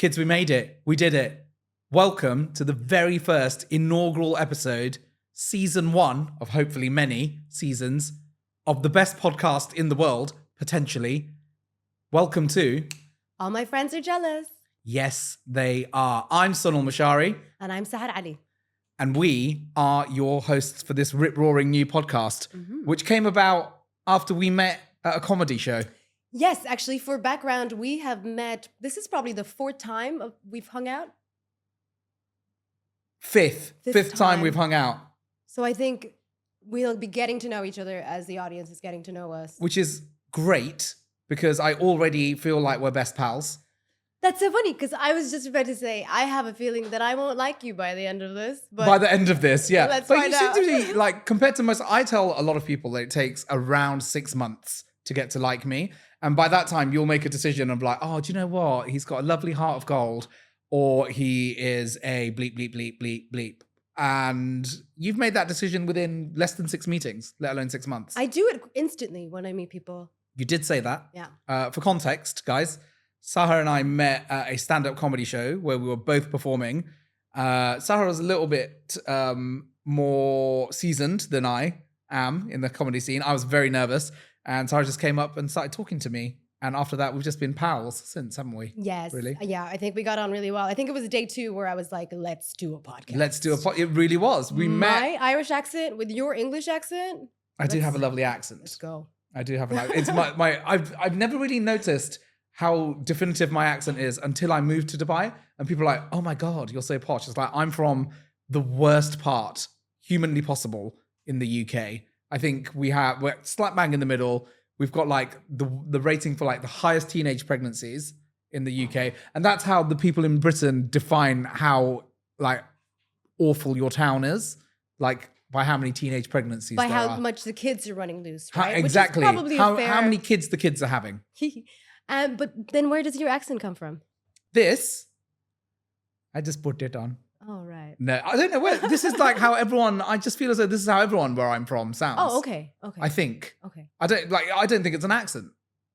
Kids, we made it. We did it. Welcome to the very first inaugural episode, season 1 of hopefully many seasons of the best podcast in the world, potentially. Welcome to... All my friends are jealous. Yes, they are. I'm Sunny and Sahars. And I'm Sahar Ali. And we are your hosts for this rip-roaring new podcast, which came about after we met at a comedy show. Yes, actually, for background, we have met, this is probably the 4th time we've hung out. Fifth time we've hung out. So I think we'll be getting to know each other as the audience is getting to know us. Which is great, because I already feel like we're best pals. That's so funny, because I was just about to say, I have a feeling that I won't like you by the end of this. But by the end of this, yeah. Let's but find you out. seem to be, like, compared to most, I tell a lot of people that it takes around 6 months to get to like me. And by that time, you'll make a decision of like, oh, do you know what? He's got a lovely heart of gold, or he is a bleep, bleep, bleep, bleep, bleep. And you've made that decision within less than 6 meetings, let alone 6 months. I do it instantly when I meet people. You did say that. Yeah. For context, guys, Sahar and I met at a stand-up comedy show where we were both performing. Sahar was a little bit more seasoned than I am in the comedy scene. I was very nervous. And Sahar just came up and started talking to me. And after that, we've just been pals since, haven't we? Yes. Really? Yeah, I think we got on really well. I think it was day 2 where I was like, let's do a podcast. Let's do a podcast. It really was. We met. My Irish accent with your English accent. I do have a lovely accent. Let's go. I do have an accent. It's I've never really noticed how definitive my accent is until I moved to Dubai. And people are like, oh my God, you're so posh. It's like, I'm from the worst part humanly possible in the UK. I think we're slap bang in the middle. We've got like the rating for like the highest teenage pregnancies in the UK. And that's how the people in Britain define how like awful your town is. Like by how many teenage pregnancies by there how are. much the kids are running loose, right? Exactly. Which is probably How many kids the kids are having. But then where does your accent come from? This, I just put it on. Oh, right. No, I don't know where. This is like how everyone, I just feel as though this is how everyone where I'm from sounds. Oh, okay. Okay. I think. Okay. I don't think it's an accent.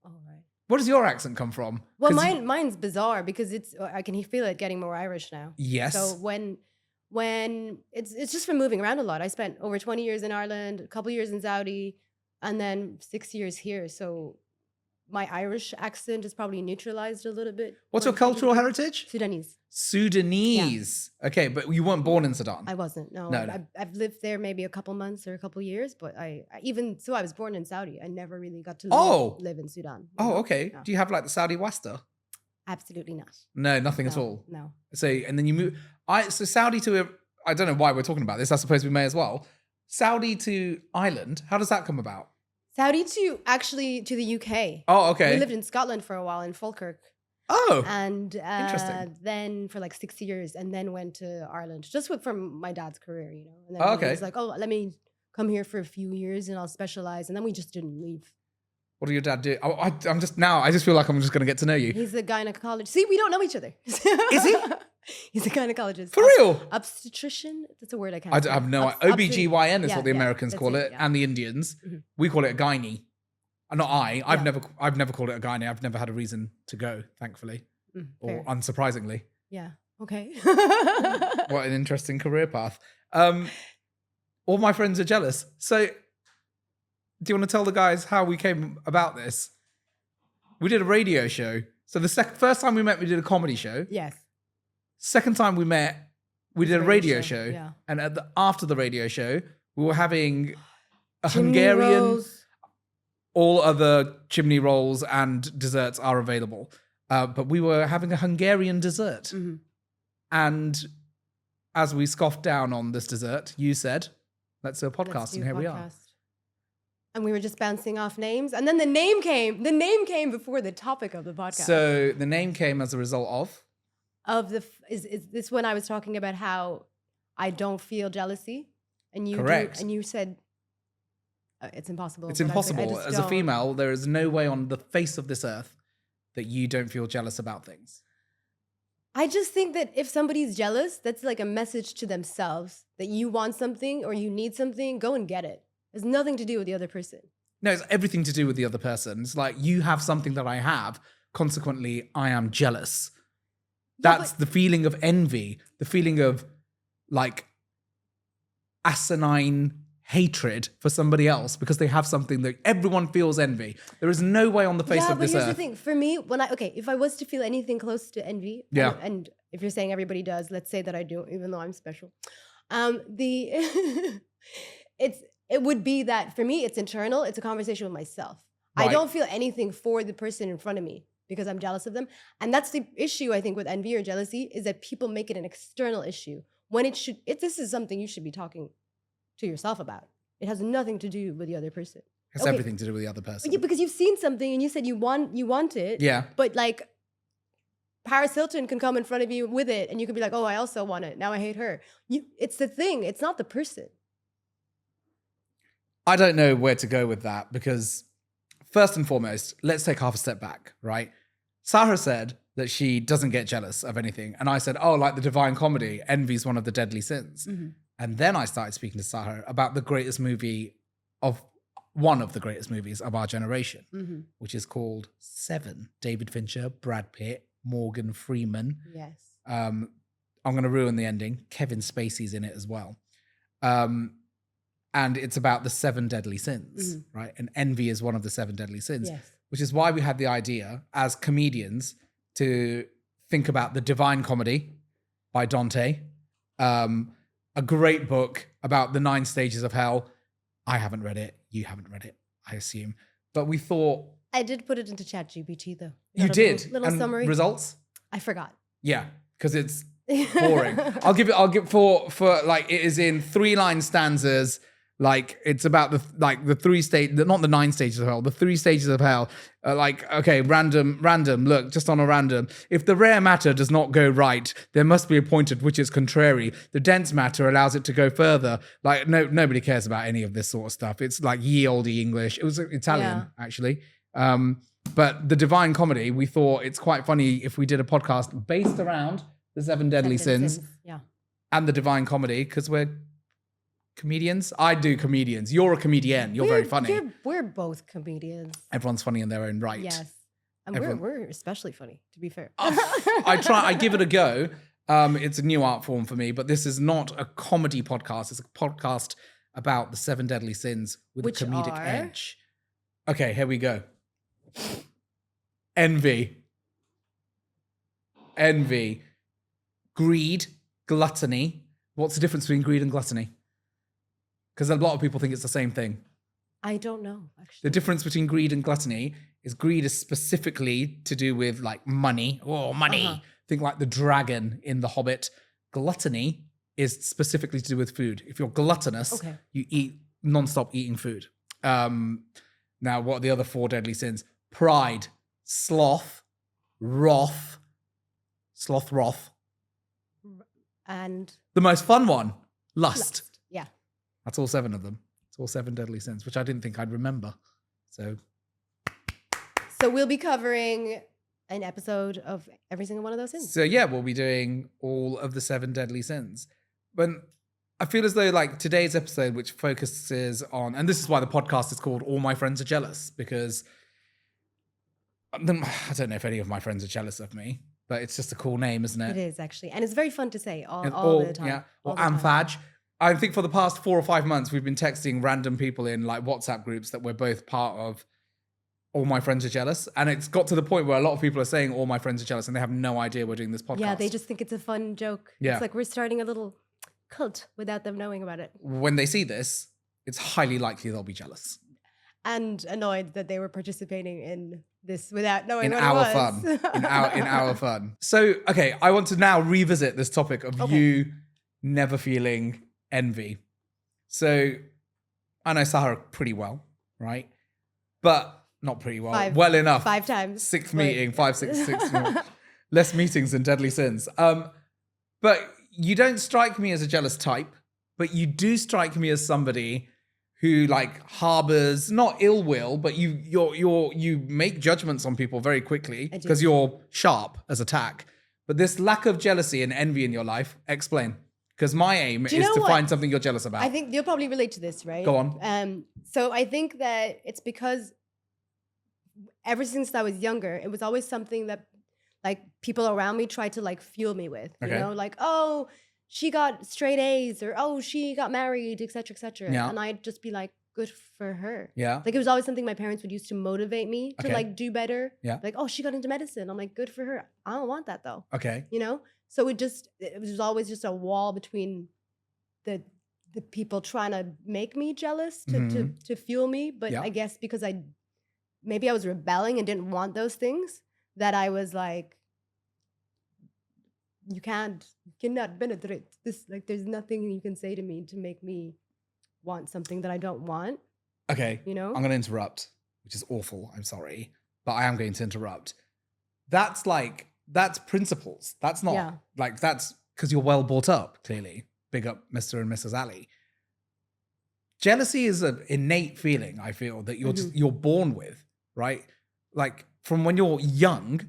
Oh, right. Where does your accent come from? Well, mine's bizarre because I can feel it getting more Irish now. Yes. So when it's just from moving around a lot. I spent over 20 years in Ireland, a couple years in Saudi, and then 6 years here. So my Irish accent is probably neutralized a little bit. What's your cultural heritage? Sudanese. Sudanese. Yeah. Okay, but you weren't born in Sudan. I wasn't. No. No. I've lived there maybe a couple months or a couple years, but I was born in Saudi. I never really got to live in Sudan. Oh, okay. No. Do you have like the Saudi Wasta? Absolutely not. No, nothing at all. No. So and then you move. So Saudi to I don't know why we're talking about this. I suppose we may as well. Saudi to Ireland. How does that come about? Saudi to the UK. Oh, okay. We lived in Scotland for a while in Falkirk. Oh, and interesting. Then for like 6 years, and then went to Ireland just from my dad's career, you know. And then okay. He was like, "Oh, let me come here for a few years, and I'll specialize." And then we just didn't leave. What did your dad do? I just feel like I'm just going to get to know you. He's a gynecologist. See, we don't know each other. Is he? He's a gynecologist. For real? Obstetrician? That's a word I can't say. I have no idea. OBGYN is what the Americans call it, yeah. and the Indians. Mm-hmm. We call it a gynae. Not I. I've never called it a gynae. I've never had a reason to go, thankfully. Or unsurprisingly. Yeah. Okay. What an interesting career path. All my friends are jealous. So do you want to tell the guys how we came about this? We did a radio show. So the first time we met, we did a comedy show. Yes. Second time we met, we did a radio show. Yeah. And after the radio show, we were having a chimney Hungarian... rolls. All other chimney rolls and desserts are available. But we were having a Hungarian dessert. Mm-hmm. And as we scoffed down on this dessert, you said, let's do a podcast. And here we are. And we were just bouncing off names. And then the name came. The name came before the topic of the podcast. So the name came as a result of? Is this when I was talking about how I don't feel jealousy? And you Correct. And you said, it's impossible. It's impossible. As a female, there is no way on the face of this earth that you don't feel jealous about things. I just think that if somebody's jealous, that's like a message to themselves that you want something or you need something, go and get it. It's nothing to do with the other person. No, it's everything to do with the other person. It's like, you have something that I have, consequently, I am jealous. That's the feeling of envy, the feeling of like asinine hatred for somebody else because they have something that everyone feels envy. There is no way on the face of this here's the earth. thing. For me, if I was to feel anything close to envy, Yeah. and if you're saying everybody does, let's say that I do, even though I'm special. It would be that for me, it's internal. It's a conversation with myself. I Right. don't feel anything for the person in front of me because I'm jealous of them. And that's the issue, I think, with envy or jealousy, is that people make it an external issue when this is something you should be talking to yourself about. It has nothing to do with the other person. It has everything to do with the other person. Yeah, because you've seen something and you said you want it. Yeah. But like Paris Hilton can come in front of you with it and you can be like, oh, I also want it. Now I hate her. It's the thing. It's not the person. I don't know where to go with that because first and foremost, let's take half a step back, right? Sahar said that she doesn't get jealous of anything. And I said, oh, like the Divine Comedy, envy is one of the deadly sins. Mm-hmm. And then I started speaking to Sahar about one of the greatest movies of our generation, Mm-hmm. which is called Seven. David Fincher, Brad Pitt, Morgan Freeman. Yes. I'm going to ruin the ending. Kevin Spacey's in it as well. And it's about the 7 deadly sins, right? And envy is one of the 7 deadly sins, Yes. which is why we had the idea as comedians to think about The Divine Comedy by Dante, a great book about the 9 stages of hell. I haven't read it. You haven't read it, I assume. But we thought... I did put it into ChatGPT though. You did? Little and summary. Results? I forgot. Yeah, because it's boring. I'll give for like, it is in 3-line stanzas. Like it's about the 3 stages, not the 9 stages of hell, the 3 stages of hell. Okay, random. Look, just on a random. If the rare matter does not go right, there must be a point at which it's contrary. The dense matter allows it to go further. Like nobody cares about any of this sort of stuff. It's like ye olde English. It was Italian actually. But the Divine Comedy, we thought it's quite funny if we did a podcast based around the 7 deadly sins and the Divine Comedy because we're comedians. I do comedians. You're a comedian. You're very funny. We're both comedians. Everyone's funny in their own right. Yes. And we're especially funny, to be fair. I give it a go. It's a new art form for me, but this is not a comedy podcast. It's a podcast about the 7 deadly sins with a comedic edge. Okay, here we go. Envy. Greed. Gluttony. What's the difference between greed and gluttony? Because a lot of people think it's the same thing. I don't know, actually. The difference between greed and gluttony is greed is specifically to do with like money. Oh, money. Think like the dragon in The Hobbit. Gluttony is specifically to do with food. If you're gluttonous, you eat non-stop eating food. Now, what are the other 4 deadly sins? Pride, sloth, wrath, and the most fun one, lust. Yeah. That's all 7 of them. It's all 7 deadly sins, which I didn't think I'd remember. So we'll be covering an episode of every single one of those sins. So yeah, we'll be doing all of the 7 deadly sins. But I feel as though like today's episode, which focuses on, and this is why the podcast is called All My Friends Are Jealous, because I don't know if any of my friends are jealous of me, but it's just a cool name, isn't it? It is actually. And it's very fun to say all the time. Yeah. Or Amfaj. I think for the past 4 or 5 months, we've been texting random people in like WhatsApp groups that we're both part of. All my friends are jealous. And it's got to the point where a lot of people are saying all my friends are jealous and they have no idea we're doing this podcast. Yeah, they just think it's a fun joke. Yeah. It's like we're starting a little cult without them knowing about it. When they see this, it's highly likely they'll be jealous. And annoyed that they were participating in this without knowing in what our it was. fun. In our fun. So, okay, I want to now revisit this topic of you never feeling envy. So, I know Sahar pretty well, right? But not pretty well. Well enough. 5 times. 6th meeting, 5, 6 more. Less meetings than deadly sins. But you don't strike me as a jealous type, but you do strike me as somebody who like harbors not ill will, but you make judgments on people very quickly because you're sharp as a tack. But this lack of jealousy and envy in your life, explain. Because my aim is to find something you're jealous about. I think you'll probably relate to this, right? Go on. So I think that it's because ever since I was younger, it was always something that like people around me try to like fuel me with, you Okay. know, like, oh, she got straight A's, or oh, she got married, etc., etc. Yeah. And I'd just be like, good for her. Yeah. Like it was always something my parents would use to motivate me to Okay. like do better. Yeah. Like, oh, she got into medicine. I'm like, good for her. I don't want that though. Okay. You know? So it was always just a wall between the people trying to make me jealous to fuel me. But Yeah. I guess because maybe I was rebelling and didn't want those things, that I was like, you cannot penetrate this. Like, there's nothing you can say to me to make me want something that I don't want. Okay. You know? I'm going to interrupt, which is awful. I'm sorry. But I am going to interrupt. That's principles. That's not like, that's because you're well brought up, clearly. Big up Mr. and Mrs. Ali. Jealousy is an innate feeling, I feel, that you're born with, right? Like from when you're young,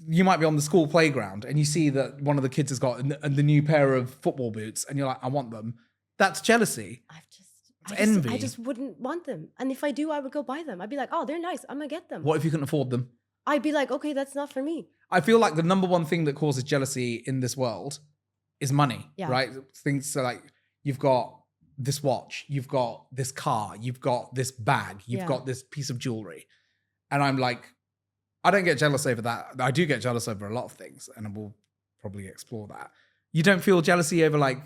you might be on the school playground and you see that one of the kids has got the new pair of football boots and you're like, I want them. That's jealousy. Envy. I just wouldn't want them. And if I do, I would go buy them. I'd be like, oh, they're nice. I'm going to get them. What if you couldn't afford them? I'd be like, okay, that's not for me. I feel like the number one thing that causes jealousy in this world is money, right? Things so like you've got this watch, you've got this car, you've got this bag, you've got this piece of jewelry. And I'm like, I don't get jealous over that. I do get jealous over a lot of things, and we'll probably explore that. You don't feel jealousy over like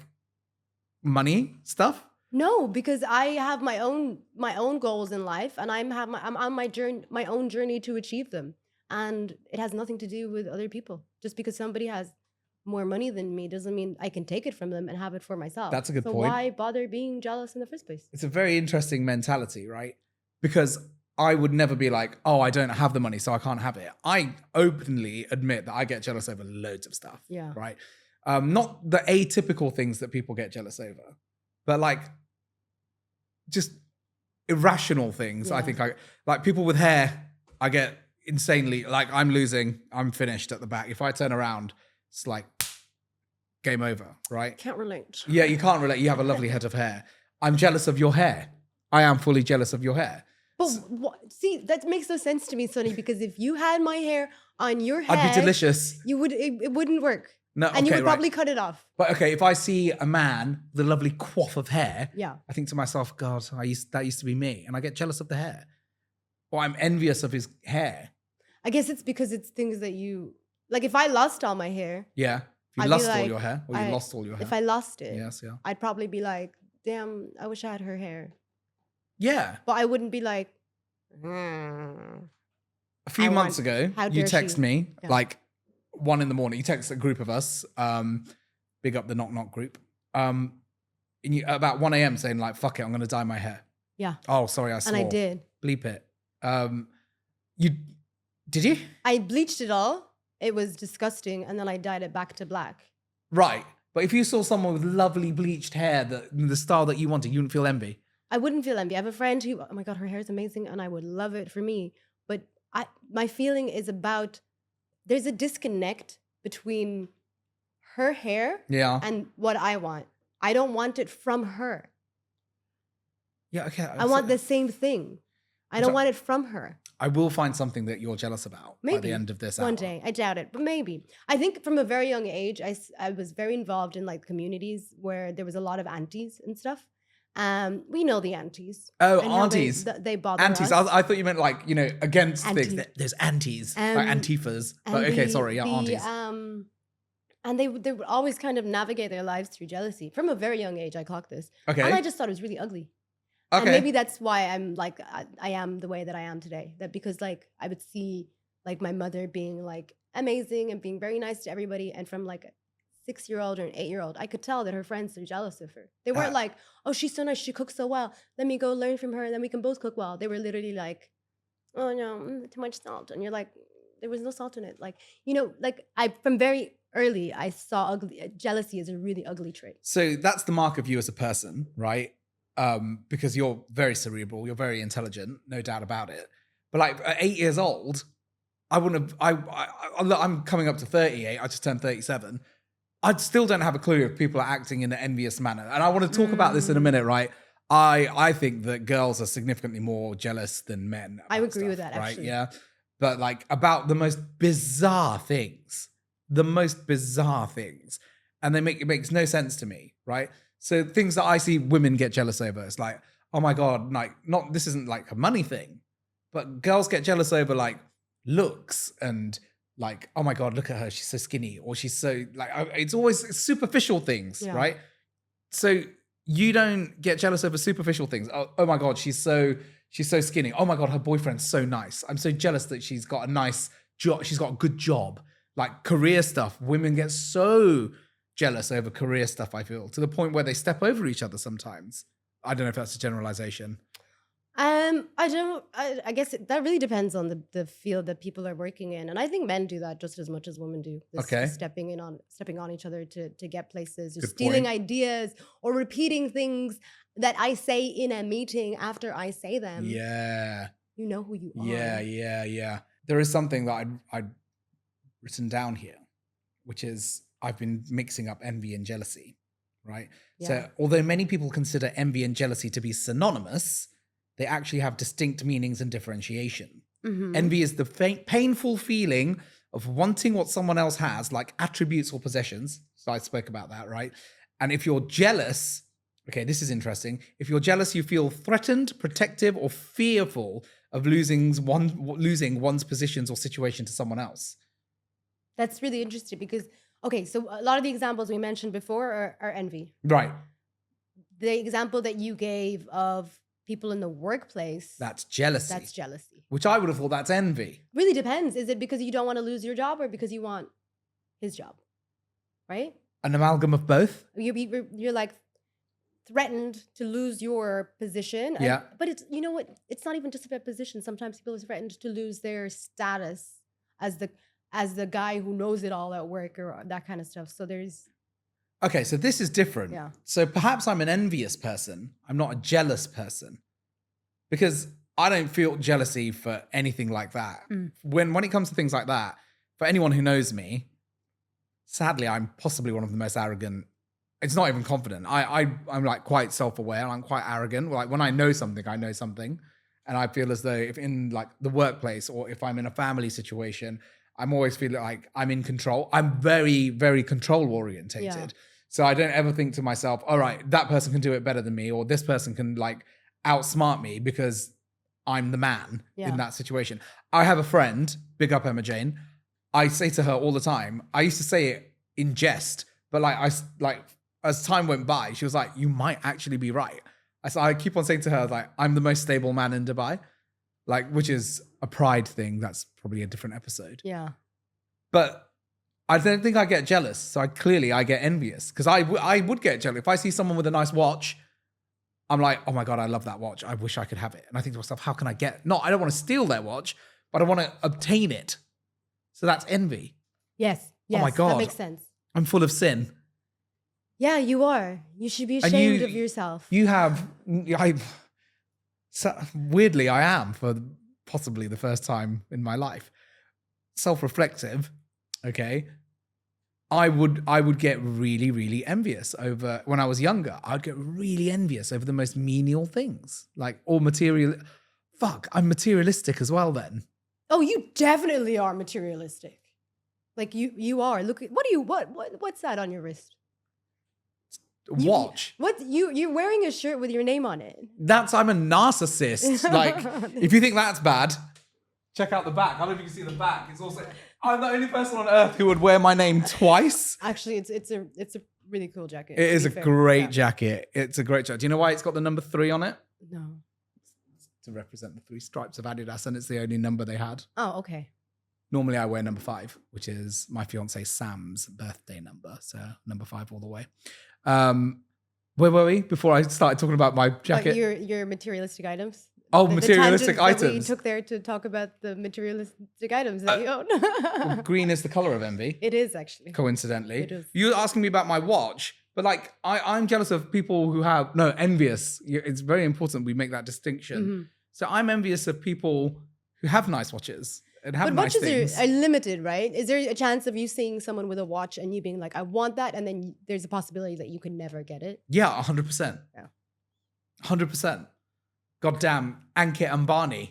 money stuff? No, because I have my own goals in life, and I'm on my own journey to achieve them. And it has nothing to do with other people. Just because somebody has more money than me doesn't mean I can take it from them and have it for myself. That's a good point. So why bother being jealous in the first place? It's a very interesting mentality, right? Because I would never be like, oh, I don't have the money, so I can't have it. I openly admit that I get jealous over loads of stuff, right? Not the atypical things that people get jealous over, but like just irrational things. I think like people with hair, I get insanely, like I'm finished at the back. If I turn around, it's like game over, right? Can't relate. Yeah, you can't relate. You have a lovely head of hair. I'm jealous of your hair. I am fully jealous of your hair. But see, that makes no sense to me, Sunny, because if you had my hair on your head, I'd be delicious. It wouldn't work. No, and you would probably cut it off. But okay, if I see a man with a lovely coif of hair, yeah, I think to myself, God, that used to be me. And I get jealous of the hair. Or I'm envious of his hair. I guess it's because it's things that you, like if I lost all my hair. Yeah. If you lost all your hair, or you lost all your hair. If I lost it, yes, yeah. I'd probably be like, damn, I wish I had her hair. Yeah. But I wouldn't be like, A few months ago, you text me, like 1 a.m. You text a group of us, big up the Knock Knock group, about 1 a.m. saying like, fuck it, I'm going to dye my hair. Yeah. Oh, sorry, I swore. And I did. Bleep it. Did you? I bleached it all. It was disgusting. And then I dyed it back to black. Right. But if you saw someone with lovely bleached hair, the style that you wanted, you wouldn't feel envy. I wouldn't feel envy. I have a friend who, oh my God, her hair is amazing and I would love it for me. But my feeling is about, there's a disconnect between her hair and what I want. I don't want it from her. Yeah, okay. I want the same thing. I don't want it from her. I will find something that you're jealous about by the end of this hour. One day. I doubt it, but maybe. I think from a very young age, I was very involved in like communities where there was a lot of aunties and stuff. We know the aunties. Oh, aunties. They bother aunties. us. I thought you meant like, against aunties. things. There's aunties, like antifas. But okay, sorry, aunties. And they would always kind of navigate their lives through jealousy. From a very young age, I clocked this. Okay. And I just thought it was really ugly. Okay. And maybe that's why I'm like, I am the way that I am today. That because like I would see like my mother being like amazing and being very nice to everybody. And from like a 6-year-old or an 8-year-old, I could tell that her friends are jealous of her. They weren't like, oh, she's so nice, she cooks so well. Let me go learn from her and then we can both cook well. They were literally like, oh no, too much salt. And you're like, there was no salt in it. Like, like from very early, I saw jealousy as a really ugly trait. So that's the mark of you as a person, right? Because you're very cerebral, you're very intelligent, no doubt about it. But like at 8 years old, I wouldn't have, I'm coming up to 38, I just turned 37. I still don't have a clue if people are acting in an envious manner. And I want to talk about this in a minute, right? I think that girls are significantly more jealous than men. I agree with that, right? actually. Yeah. but like about the most bizarre things, and it makes no sense to me, right? So things that I see women get jealous over, it's like, oh my god, like this isn't like a money thing, but girls get jealous over like looks and like, oh my god, look at her, she's so skinny, or she's so like, it's always superficial things, right? So you don't get jealous over superficial things. Oh my god, she's so skinny. Oh my god, her boyfriend's so nice. I'm so jealous that she's got a nice job. She's got a good job. Like career stuff, women get so jealous over career stuff, I feel, to the point where they step over each other sometimes. I don't know if that's a generalization. I guess that really depends on the field that people are working in, and I think men do that just as much as women do. Stepping on each other to get places, or stealing ideas, or repeating things that I say in a meeting after I say them. Yeah, you know who you are. Yeah. There is something that I'd written down here, which is I've been mixing up envy and jealousy, right? Yeah. So although many people consider envy and jealousy to be synonymous, they actually have distinct meanings and differentiation. Mm-hmm. Envy is the painful feeling of wanting what someone else has, like attributes or possessions. So I spoke about that, right? And if you're jealous, okay, this is interesting. If you're jealous, you feel threatened, protective, or fearful of losing one's positions or situation to someone else. That's really interesting because, okay, so a lot of the examples we mentioned before are envy. Right. The example that you gave of people in the workplace. That's jealousy. That's jealousy. Which I would have thought that's envy. Really depends. Is it because you don't want to lose your job or because you want his job? Right? An amalgam of both? You're like threatened to lose your position. Yeah. But it's, you know what? It's not even just about position. Sometimes people are threatened to lose their status as the guy who knows it all at work or that kind of stuff. So there's... Okay, so this is different. Yeah. So perhaps I'm an envious person. I'm not a jealous person. Because I don't feel jealousy for anything like that. Mm. When it comes to things like that, for anyone who knows me, sadly, I'm possibly one of the most arrogant. It's not even confident. I'm like quite self-aware. I'm quite arrogant. Like when I know something, I know something. And I feel as though if in like the workplace or if I'm in a family situation, I'm always feeling like I'm in control. I'm very, very control orientated. Yeah. So I don't ever think to myself, all right, that person can do it better than me, or this person can like outsmart me because I'm the man in that situation. I have a friend, big up Emma Jane. I say to her all the time, I used to say it in jest, but as time went by, she was like, you might actually be right. I keep on saying to her, like, I'm the most stable man in Dubai, like, which is a pride thing. That's probably a different episode. Yeah. But I don't think I get jealous. So I get envious because I would get jealous. If I see someone with a nice watch, I'm like, oh my God, I love that watch. I wish I could have it. And I think to myself, how can I get, I don't want to steal their watch, but I want to obtain it. So that's envy. Yes. Oh my God. That makes sense. I'm full of sin. Yeah, you are. You should be ashamed of yourself. Weirdly, I am for possibly the first time in my life. Self-reflective, okay? I would get really, really envious over, when I was younger, I'd get really envious over the most menial things, like all material. Fuck, I'm materialistic as well then. Oh, you definitely are materialistic. Like you are. Look, what's that on your wrist? Watch. You're wearing a shirt with your name on it. I'm a narcissist. Like, if you think that's bad, check out the back. I don't know if you can see the back. It's also, I'm the only person on earth who would wear my name twice. Actually, it's a really cool jacket. It is a great jacket. It's a great jacket. Do you know why it's got the number 3 on it? No. It's to represent the 3 stripes of Adidas, and it's the only number they had. Oh, okay. Normally I wear number 5, which is my fiance Sam's birthday number. So number 5 all the way. Where were we before I started talking about my jacket? Your materialistic items. Oh, materialistic items. That we took there to talk about the materialistic items that you own. Well, green is the color of envy. It is actually. Coincidentally. It is. You're asking me about my watch, but like I'm jealous of people who have, envious. It's very important we make that distinction. Mm-hmm. So I'm envious of people who have nice watches. And have nice things. Watches are limited, right? Is there a chance of you seeing someone with a watch and you being like, I want that, and then there's a possibility that you could never get it? Yeah, 100%. Yeah. 100%. Goddamn Ankit Ambani.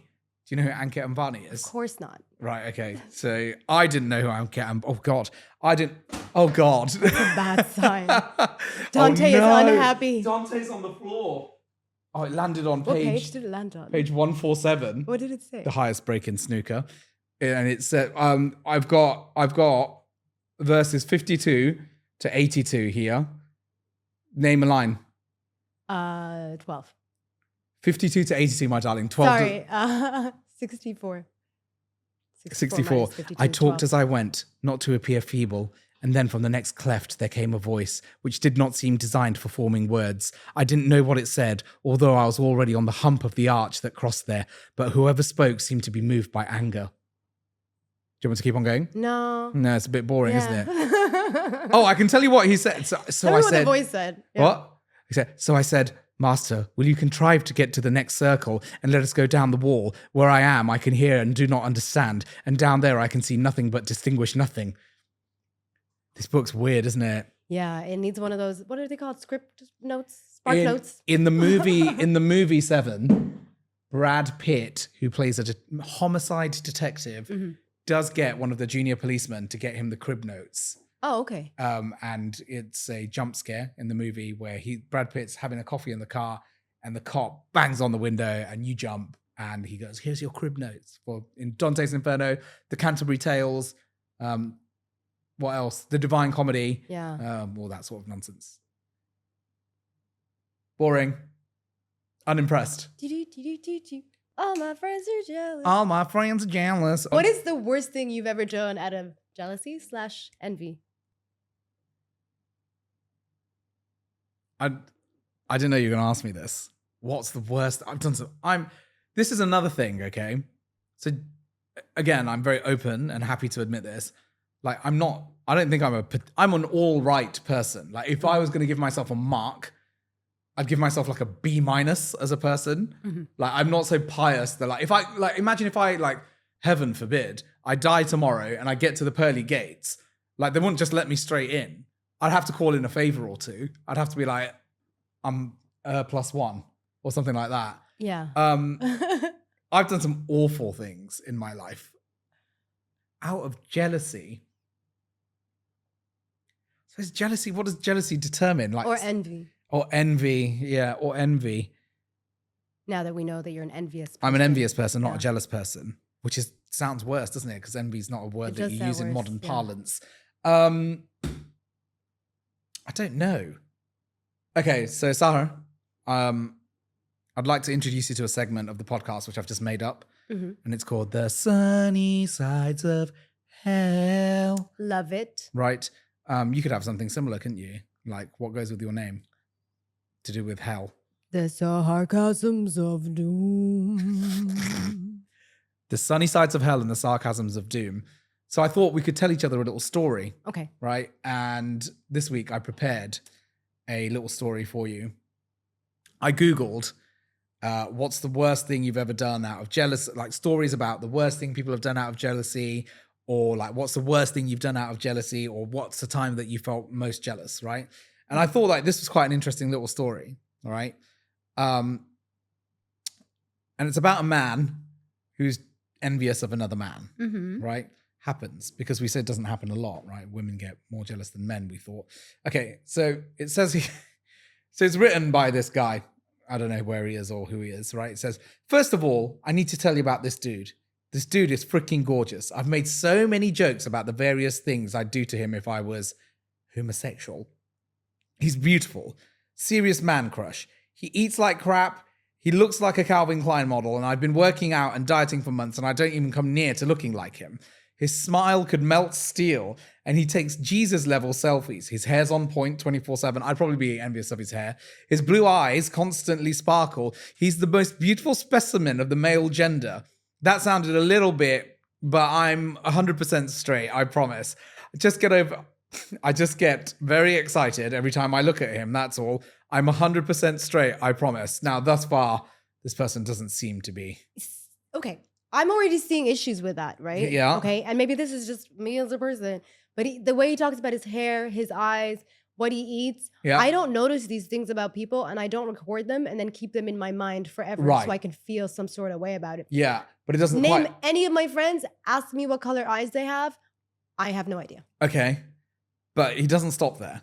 Do you know who Ankit Ambani Of is? course not. Right, okay. So I didn't know who Ankit Ambani. Oh God, I didn't. Oh God. Bad sign. Dante is unhappy. Dante's on the floor. Oh, it landed on What page did it land on? page 147. What did it say? The highest break in snooker, and it said, I've got verses 52 to 82 here. Name a line. 12. 52 to 82, my darling. 12. Sorry, 64. 64. minus 52 I is talked 12. as I went, not to appear feeble. And then from the next cleft there came a voice, which did not seem designed for forming words. I didn't know what it said, although I was already on the hump of the arch that crossed there. But whoever spoke seemed to be moved by anger. Do you want me to keep on going? No. No, it's a bit boring, isn't it? it? Oh, I can tell you what he said. So Tell me I what said, the voice said. Yeah. What? He said, so I said, Master, will you contrive to get to the next circle and let us go down the wall? Where I am, I can hear and do not understand. And down there, I can see nothing but distinguish nothing. This book's weird, isn't it? Yeah, it needs one of those. What are they called? Script notes, spark notes. In the movie Seven, Brad Pitt, who plays a homicide detective, does get one of the junior policemen to get him the crib notes. Oh, okay. And it's a jump scare in the movie where Brad Pitt's having a coffee in the car, and the cop bangs on the window, and you jump, and he goes, "Here's your crib notes." For in Dante's Inferno, the Canterbury Tales. What else? The Divine Comedy. Yeah. All that sort of nonsense. Boring. Unimpressed. All my friends are jealous. All my friends are jealous. What is the worst thing you've ever done out of jealousy / envy? I didn't know you were going to ask me this. What's the worst? I've done some. This is another thing, okay? So, again, I'm very open and happy to admit this. Like, I don't think I'm an all right person. Like, if I was going to give myself a mark, I'd give myself like a B- as a person. Like, I'm not so pious that imagine if I heaven forbid, I die tomorrow and I get to the pearly gates. Like, they wouldn't just let me straight in. I'd have to call in a favor or two. I'd have to be like, I'm +1 or something like that. Yeah. I've done some awful things in my life out of jealousy. So is jealousy, what does jealousy determine? Like, or envy. Or envy, yeah, or envy. Now that we know that you're an envious person. I'm an envious person, not Yeah. a jealous person, which sounds worse, doesn't it? Because envy is not a word that you use in modern parlance. I don't know. Okay, so Sahar, I'd like to introduce you to a segment of the podcast which I've just made up, and it's called The Sunny Sides of Hell. Love it. Right. You could have something similar, couldn't you? Like, what goes with your name? To do with hell. The Saharchasms of Doom. The Sunny Sides of Hell and the Saharchasms of Doom. So I thought we could tell each other a little story. Okay. Right? And this week I prepared a little story for you. I Googled what's the worst thing you've ever done out of jealousy, like stories about the worst thing people have done out of jealousy, or like what's the worst thing you've done out of jealousy, or what's the time that you felt most jealous, right? And I thought like this was quite an interesting little story, all right? And it's about a man who's envious of another man, right? Happens, because we said it doesn't happen a lot, right? Women get more jealous than men, we thought. Okay, so it says so it's written by this guy. I don't know where he is or who he is, right? It says, first of all, I need to tell you about this dude. This dude is freaking gorgeous. I've made so many jokes about the various things I'd do to him if I was homosexual. He's beautiful. Serious man crush. He eats like crap. He looks like a Calvin Klein model, and I've been working out and dieting for months, and I don't even come near to looking like him. His smile could melt steel, and he takes Jesus-level selfies. His hair's on point 24/7. I'd probably be envious of his hair. His blue eyes constantly sparkle. He's the most beautiful specimen of the male gender. That sounded a little bit, but I'm 100% straight, I promise. I just get very excited every time I look at him, that's all. I'm 100% straight, I promise. Now, thus far, this person doesn't seem to be. Okay. I'm already seeing issues with that, right? Yeah. Okay. And maybe this is just me as a person, but the way he talks about his hair, his eyes, what he eats. Yeah. I don't notice these things about people, and I don't record them and then keep them in my mind forever Right. so I can feel some sort of way about it. Yeah, but it doesn't Name quite... any of my friends, ask me what color eyes they have. I have no idea. Okay, but he doesn't stop there.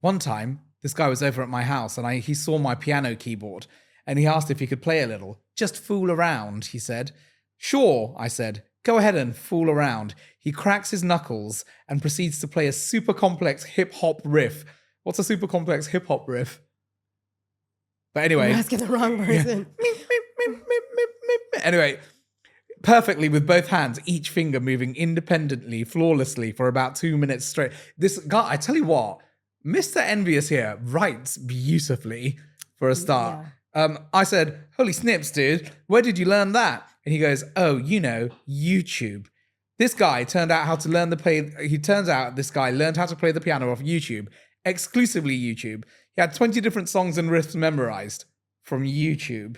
One time, this guy was over at my house and he saw my piano keyboard and he asked if he could play a little. Just fool around, he said. Sure, I said. Go ahead and fool around. He cracks his knuckles and proceeds to play a super complex hip-hop riff. What's a super complex hip-hop riff? But anyway... You're asking the wrong person. Anyway, perfectly with both hands, each finger moving independently, flawlessly for about 2 minutes straight. This guy, I tell you what, Mr. Envious here writes beautifully for a start. I said, holy snips, dude, where did you learn that? And he goes, oh, YouTube. This guy turned out how to learn this guy learned how to play the piano off YouTube, exclusively YouTube. He had 20 different songs and riffs memorized from YouTube.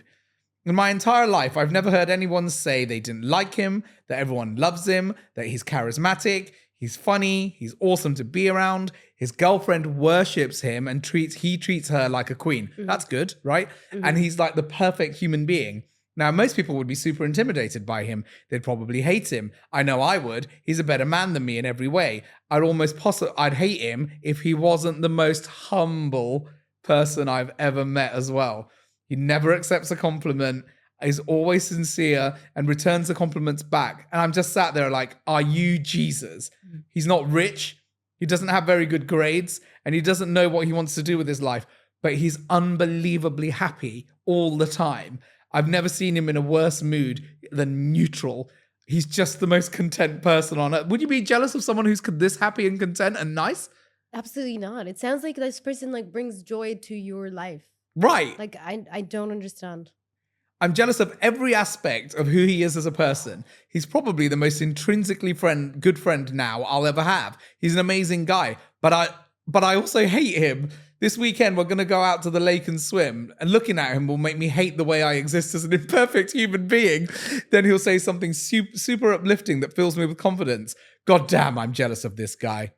In my entire life, I've never heard anyone say they didn't like him, that everyone loves him, that he's charismatic, he's funny, he's awesome to be around. His girlfriend worships him and he treats her like a queen. Mm-hmm. That's good, right? Mm-hmm. And he's like the perfect human being. Now, most people would be super intimidated by him. They'd probably hate him. I know I would. He's a better man than me in every way. I'd hate him if he wasn't the most humble person I've ever met as well. He never accepts a compliment, is always sincere, and returns the compliments back. And I'm just sat there like, are you Jesus? He's not rich. He doesn't have very good grades, and he doesn't know what he wants to do with his life, but he's unbelievably happy all the time. I've never seen him in a worse mood than neutral. He's just the most content person on earth. Would you be jealous of someone who's this happy and content and nice? Absolutely not. It sounds like this person brings joy to your life. Right. I don't understand. I'm jealous of every aspect of who he is as a person. He's probably the most intrinsically good friend now I'll ever have. He's an amazing guy, but I also hate him. This weekend, we're going to go out to the lake and swim, and looking at him will make me hate the way I exist as an imperfect human being. Then he'll say something super uplifting that fills me with confidence. God damn, I'm jealous of this guy.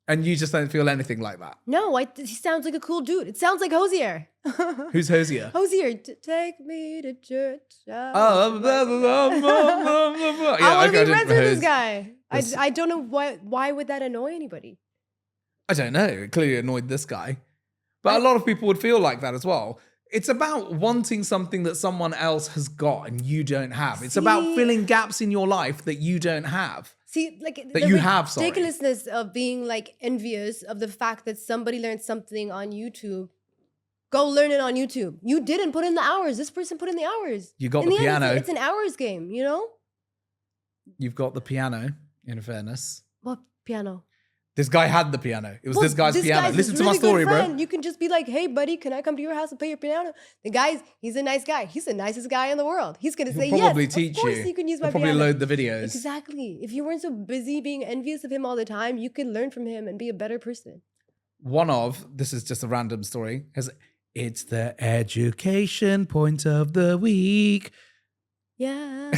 And you just don't feel anything like that? No, he sounds like a cool dude. It sounds like Hosier. Who's Hosier? Hosier, take me to church. I want to be friends with this guy. I don't know why would that annoy anybody? I don't know. It clearly annoyed this guy. But a lot of people would feel like that as well. It's about wanting something that someone else has got and you don't have. It's about filling gaps in your life that you don't have. See, ridiculousness of being envious of the fact that somebody learned something on YouTube. Go learn it on YouTube. You didn't put in the hours. This person put in the hours. You got the piano. It's an hours game, you know? You've got the piano, in fairness. What piano? This guy had the piano. It was this guy's piano. Listen to my story, bro. You can just be like, hey, buddy, can I come to your house and play your piano? He's a nice guy. He's the nicest guy in the world. He's going to say, yes, of course you can use my piano. Probably load the videos. Exactly. If you weren't so busy being envious of him all the time, you could learn from him and be a better person. This is just a random story, it's the education point of the week. Yeah.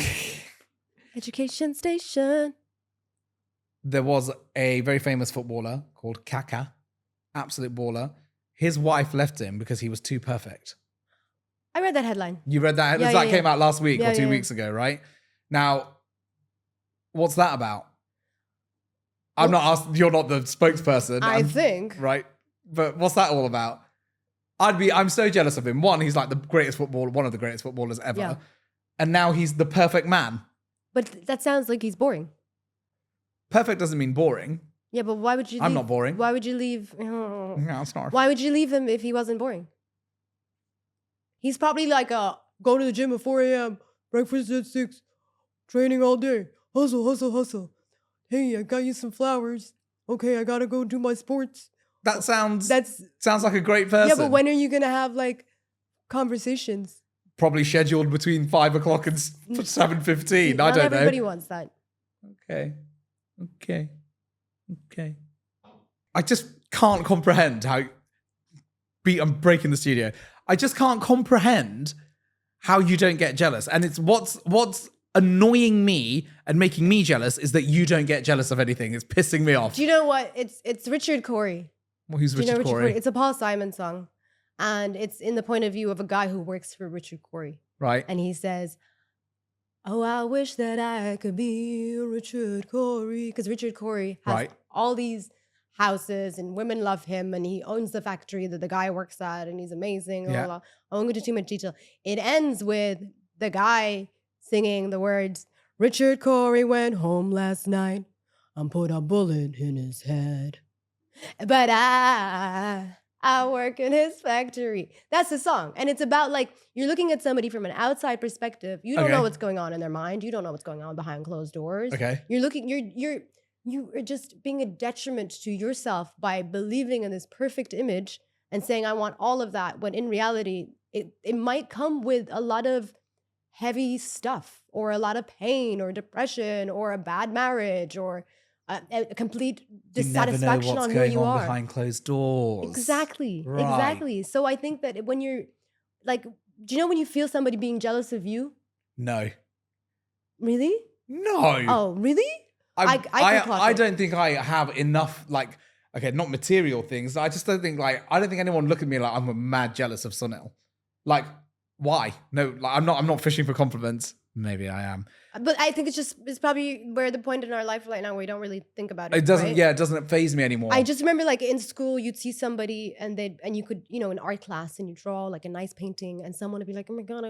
Education station. There was a very famous footballer called Kaká, absolute baller. His wife left him because he was too perfect. I read that headline. You read that? That came out last week or 2 weeks ago, right? Now, what's that about? I'm not asked. You're not the spokesperson. I think. Right? But what's that all about? I'm so jealous of him. One, he's like one of the greatest footballers ever. Yeah. And now he's the perfect man. But that sounds like he's boring. Perfect doesn't mean boring. Yeah, but why would you leave? I'm not boring. Why would you leave? No, I'm sorry. Why would you leave him if he wasn't boring? He's probably go to the gym at 4 a.m., breakfast at 6, training all day, hustle. Hey, I got you some flowers. Okay, I gotta go do my sports. That sounds like a great person. Yeah, but when are you gonna have conversations? Probably scheduled between 5 o'clock and 7:15. I don't know. Everybody wants that. Okay. I just can't comprehend how... I'm breaking the studio. I just can't comprehend how you don't get jealous. And it's what's annoying me and making me jealous is that you don't get jealous of anything. It's pissing me off. Do you know what? It's Richard Corey. Well, who's Do you know Richard Corey? It's a Paul Simon song. And it's in the point of view of a guy who works for Richard Corey. Right. And he says, oh, I wish that I could be Richard Corey. Because Richard Corey has all these houses and women love him and he owns the factory that the guy works at and he's amazing. Blah, blah, blah. I won't go into too much detail. It ends with the guy singing the words, Richard Corey went home last night and put a bullet in his head. But I work in his factory. That's the song. And it's about like, you're looking at somebody from an outside perspective. You don't know what's going on in their mind. You don't know what's going on behind closed doors. Okay. You are just being a detriment to yourself by believing in this perfect image and saying, I want all of that. When in reality, it might come with a lot of heavy stuff or a lot of pain or depression or a bad marriage or a complete dissatisfaction on who you are behind closed doors. Exactly. So I think that when you're like, do you know when you feel somebody being jealous of you? No. Really? No. Oh, really? I don't think I have enough, like, okay, not material things. I just don't think anyone look at me like I'm mad jealous of Sunil. Like, why? No, like, I'm not fishing for compliments. Maybe I am. But I think it's probably where the point in our life right now where we don't really think about it. It doesn't, it doesn't faze me anymore. I just remember like in school, you'd see somebody and you could, in art class and you draw like a nice painting and someone would be like, oh my God,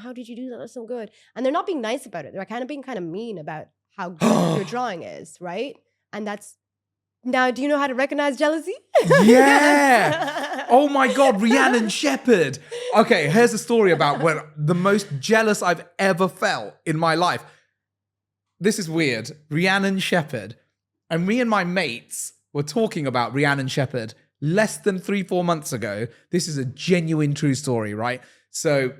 how did you do that? That's so good. And they're not being nice about it. They're kind of being kind of mean about how good your drawing is, right? And now, do you know how to recognize jealousy? Yeah. Oh my God, Rhiannon Shephard. Okay, here's a story about when the most jealous I've ever felt in my life. This is weird. Rhiannon Shephard. And me and my mates were talking about Rhiannon Shephard less than 3-4 months ago. This is a genuine true story, right? So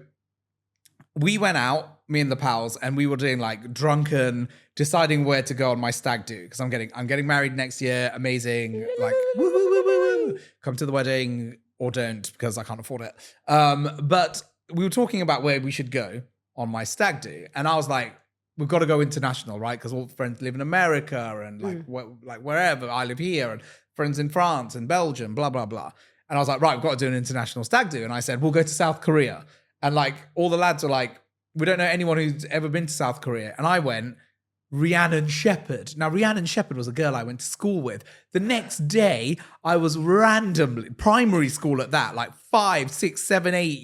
we went out, me and the pals, and we were doing like drunken, deciding where to go on my stag do because I'm getting married next year. Amazing, like woo woo woo woo woo. Come to the wedding or don't because I can't afford it. But we were talking about where we should go on my stag do, and I was like, we've got to go international, right? Because all friends live in America and like wherever. I live here, and friends in France and Belgium, blah blah blah. And I was like, right, we've got to do an international stag do. And I said, we'll go to South Korea. And like all the lads were like, we don't know anyone who's ever been to South Korea. And I went, Rhiannon Shephard. Now, Rhiannon Shephard was a girl I went to school with. The next day, I was randomly, primary school at that, like 5, 6, 7, 8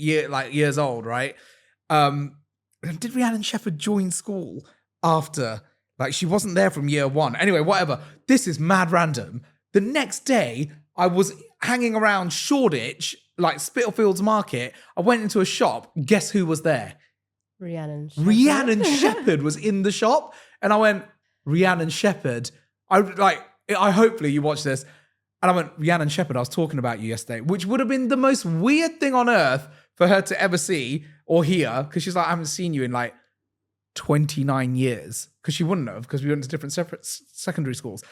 years old, right? Did Rhiannon Shephard join school after? Like, she wasn't there from year 1. Anyway, whatever. This is mad random. The next day, I was hanging around Shoreditch, like Spitalfields Market. I went into a shop. Guess who was there? Rhiannon Shephard. Rhiannon Shephard was in the shop. And I went, Rhiannon Shephard. I hopefully you watch this. And I went, Rhiannon Shephard, I was talking about you yesterday, which would have been the most weird thing on earth for her to ever see or hear. Because she's like, I haven't seen you in like 29 years. Because she wouldn't have, because we went to different separate secondary schools.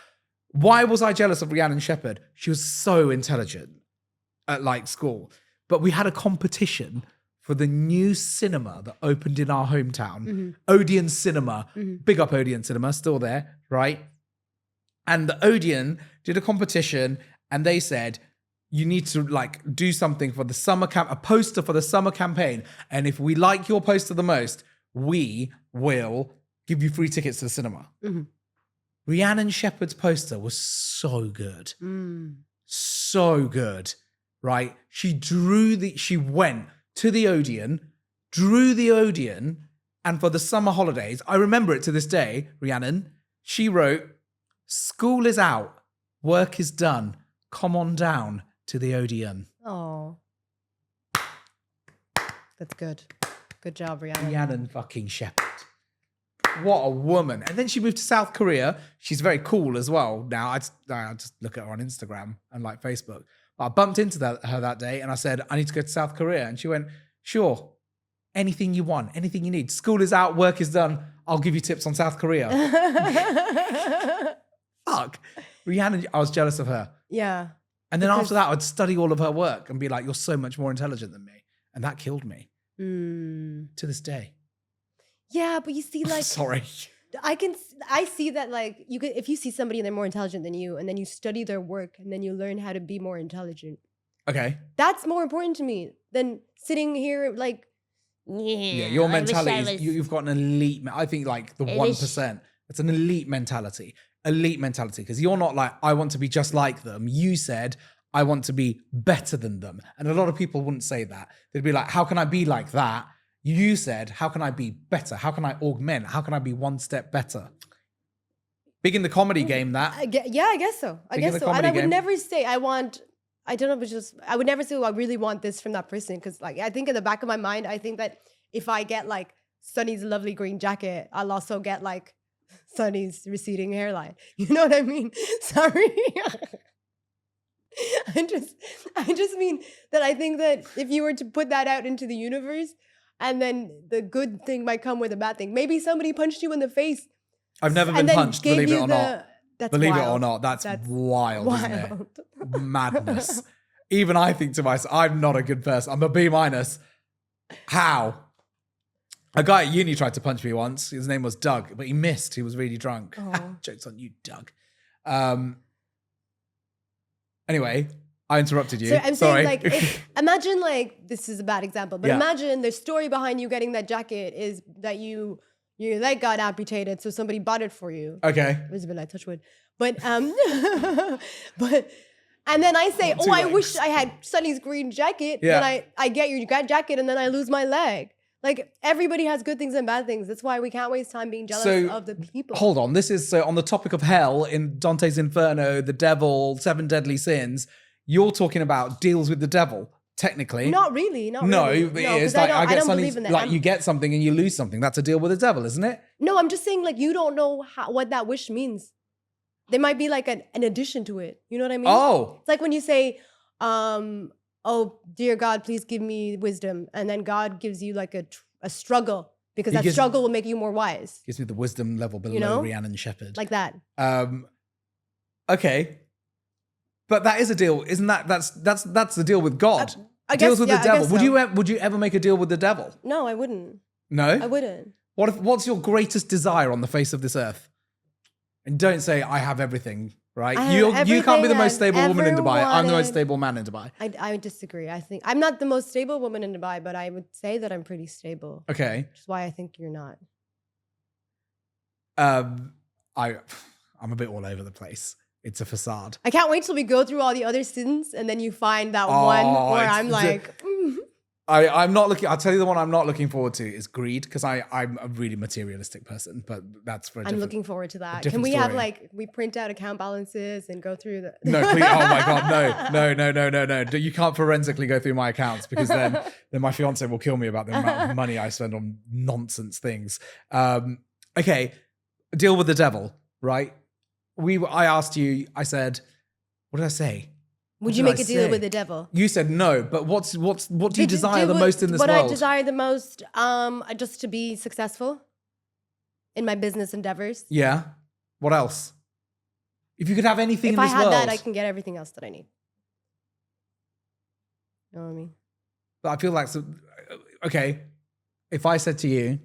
Why was I jealous of Rhiannon Shephard? She was so intelligent at like school. But we had a competition for the new cinema that opened in our hometown, Odeon Cinema. Big up Odeon Cinema, still there, right? And the Odeon did a competition and they said, you need to like do something for the summer a poster for the summer campaign. And if we like your poster the most, we will give you free tickets to the cinema. Rhiannon Shephard's poster was so good. So good, right? She went to the Odeon, drew the Odeon, and for the summer holidays, I remember it to this day, Rhiannon, she wrote, school is out, work is done, come on down to the Odeon. Oh. That's good. Good job, Rhiannon. Rhiannon fucking Shephard. What a woman. And then she moved to South Korea. She's very cool as well. Now, I just look at her on Instagram and like Facebook. But I bumped into her that day and I said, I need to go to South Korea. And she went, sure, anything you want, anything you need. School is out, work is done. I'll give you tips on South Korea. Fuck. Rhiannon, I was jealous of her. Yeah. And then after that, I'd study all of her work and be like, you're so much more intelligent than me. And that killed me. To this day. Yeah, but you see, like, Sorry. I see that, like, you could, if you see somebody and they're more intelligent than you, and then you study their work, and then you learn how to be more intelligent. Okay. That's more important to me than sitting here like, Yeah, your I wish I mentality was- you've got an elite. I think like the I 1%. It's an elite mentality. Elite mentality, because you're not like, I want to be just like them. You said, I want to be better than them. And a lot of people wouldn't say that. They'd be like, how can I be like that? You said, how can I be better? How can I augment? How can I be one step better? Big in the comedy game, that. I guess so. I Big in guess the so. And comedy I would game. never say I want. I don't know, but just I would never say, oh, I really want this from that person, because like I think in the back of my mind, I think that if I get like Sunny's lovely green jacket, I'll also get like Sunny's receding hairline. You know what I mean? Sorry. I just mean that I think that if you were to put that out into the universe, and then the good thing might come with a bad thing. Maybe somebody punched you in the face. I've never been and then punched, gave believe it you or not. That's Believe it or wild. not, that's wild, isn't it? Wild. Madness. Even I think to myself, I'm not a good person. I'm a B-. How? A guy at uni tried to punch me once. His name was Doug, but he missed. He was really drunk. Oh. Joke's on you, Doug. Anyway, I interrupted you. So I'm Sorry. saying, like, imagine, like, this is a bad example, but Yeah. imagine the story behind you getting that jacket is that your leg got amputated, so somebody bought it for you. Okay. Elizabeth, I touch wood. But and then I say, Two I legs. wish I had Sunny's green jacket. Yeah. Then I get your jacket, and then I lose my leg. Like, everybody has good things and bad things. That's why we can't waste time being jealous So, of the people. Hold on. This is so on the topic of hell in Dante's Inferno, the devil, 7 deadly sins. You're talking about deals with the devil, technically. Not really. Not No, really. it No, is 'cause like I I get don't something believe in that. like you get something and you lose something. That's a deal with the devil, isn't it? No, I'm just saying, like, you don't know what that wish means. There might be like an addition to it. You know what I mean? Oh, It's like when you say, oh, dear God, please give me wisdom. And then God gives you like a struggle, because He that gives- struggle will make you more wise. gives me the wisdom level below know? Rhiannon Shephard. Like that. Okay, but that is a deal, isn't that? That's the deal with God. I Deals guess, with yeah, the I devil. guess Would so. you ever make a deal with the devil? No, I wouldn't. No. I wouldn't. What's your greatest desire on the face of this earth? And don't say I have everything. Right? I have You can't be everything the most I've stable woman in ever Dubai. I'm the most wanted. stable man in Dubai. I disagrey. I think I'm not the most stable woman in Dubai, but I would say that I'm pretty stable. Okay. Which is why I think you're not. I'm a bit all over the place. It's a facade. I can't wait till we go through all the other sins, and then you find that Oh, one where it's I'm the- like, I'm not looking. I'll tell you the one I'm not looking forward to is greed, because I'm a really materialistic person. But that's for a I'm different. looking forward to that. Can different we have story. like we print out account balances and go through the? No, please. Oh my God, no. You can't forensically go through my accounts, because then my fiance will kill me about the amount of money I spend on nonsense things. Okay, deal with the devil, right? I asked you. I said, what did I say? Would What you did make I a deal say? with the devil? You said no, but what do you desire the what- most in this what world? I desire the most, just to be successful in my business endeavors. Yeah. What else? If you could have anything If in I this had world, that, I can get everything else that I need. You know what I mean? But I feel like okay. If I said to you,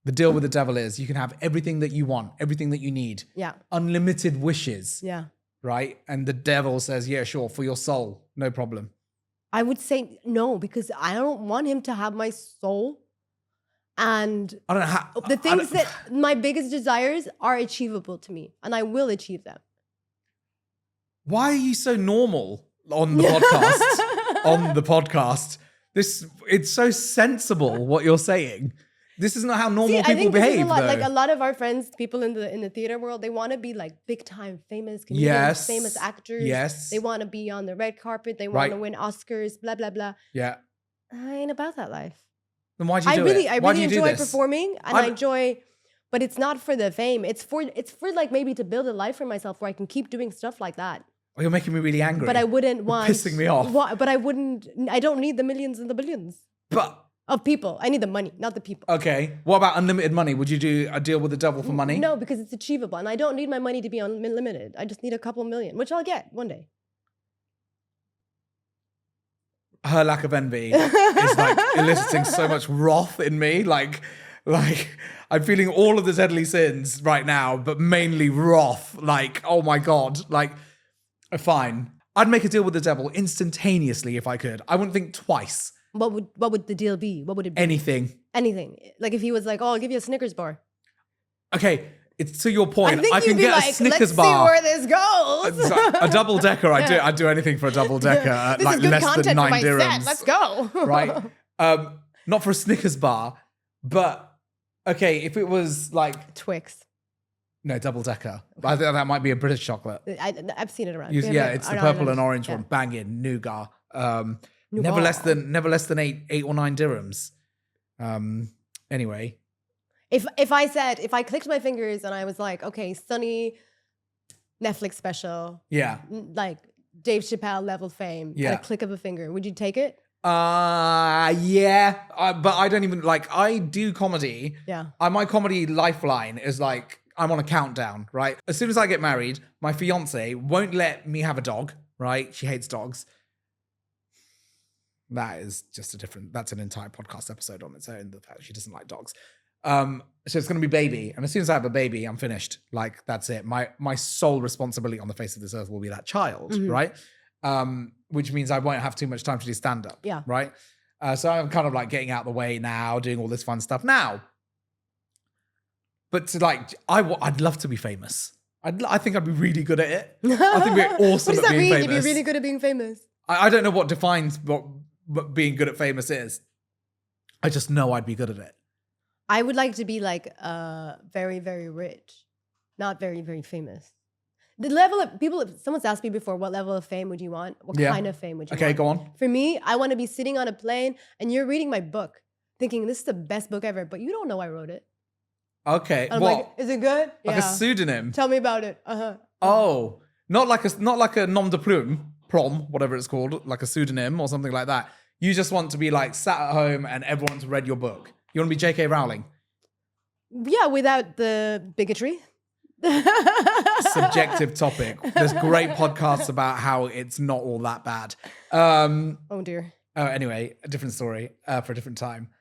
the deal with the devil is you can have everything that you want, everything that you need, Yeah, unlimited wishes, yeah. right? And the devil says, yeah, sure, for your soul, no problem. I would say no, because I don't want him to have my soul. And I don't know how. the things that my biggest desires are achievable to me, and I will achieve them. Why are you so normal on the podcast? On the podcast, it's so sensible what you're saying. This is not how normal See, I people think this is behave, a lot, though. like a lot of our friends, people in the theater world, they want to be like big time famous comedians, Yes. famous actors. Yes. They want to be on the red carpet. They Right. want to win Oscars. Blah blah blah. Yeah. I ain't about that life. Then why do you I do really, it? I Why do really you do enjoy this? performing, and I'm- I enjoy, but it's not for the fame. It's for like maybe to build a life for myself where I can keep doing stuff like that. Oh, you're making me really angry. But I wouldn't You're want pissing me off. But I wouldn't. I don't need the millions and the billions But of people. I need the money, not the people. okay, what about unlimited money? Would you do a deal with the devil for money? No, because it's achievable, and I don't need my money to be unlimited. I just need a couple million, which I'll get one day. Her lack of envy is like eliciting so much wrath in me. Like, Like, I'm feeling all of the deadly sins right now, but mainly wrath. Like, oh my God. Like, fine. I'd make a deal with the devil instantaneously if I could. I wouldn't think twice. What would the deal be? What would it be? Anything. Like if he was like, "Oh, I'll give you a Snickers bar." Okay, it's to your point. I think can you'd be get like, a Snickers let's bar. see where this goes. A double decker. I'd do anything for a double decker at This like is good less content than for 9 my set. dirhams. Let's go. Right? Not for a Snickers bar, but okay, if it was like Twix. no double decker. I think that might be a British chocolate. I've seen it around. Yeah, it's the purple and orange one. Banging nougat. Never less than 8 or 9 dirhams. Anyway, if I clicked my fingers and I was like, okay, Sunny Netflix special, yeah, like Dave Chappelle level fame, yeah, at a click of a finger, would you take it? Yeah, but I don't even like. I do comedy. Yeah, my comedy lifeline is like I'm on a countdown. Right, as soon as I get married, my fiance won't let me have a dog. Right, she hates dogs. That is just that's an entire podcast episode on its own, the fact she doesn't like dogs. So it's going to be baby. And as soon as I have a baby, I'm finished. Like, that's it. My sole responsibility on the face of this earth will be that child, right? Which means I won't have too much time to do stand-up, right? So I'm kind of like getting out of the way now, doing all this fun stuff now. But to like, I'd love to be famous. I think I'd be really good at it. I think we're awesome at being famous. You'd be really good at being famous. I don't know what defines what being good at famous is. I just know I'd be good at it. I would like to be like very, very rich, not very, very famous. The level of people, if someone's asked me before, what level of fame would you want? What kind of fame would you want? Okay, go on. For me, I want to be sitting on a plane and you're reading my book, thinking this is the best book ever, but you don't know I wrote it. Okay. And I'm like, is it good? Like a pseudonym? Tell me about it. Oh, not like a nom de plume, prom, whatever it's called, like a pseudonym or something like that. You just want to be like sat at home and everyone's read your book. You want to be J.K. Rowling? Yeah, without the bigotry. Subjective topic. There's great podcasts about how it's not all that bad. Oh dear. Oh, anyway, a different story for a different time.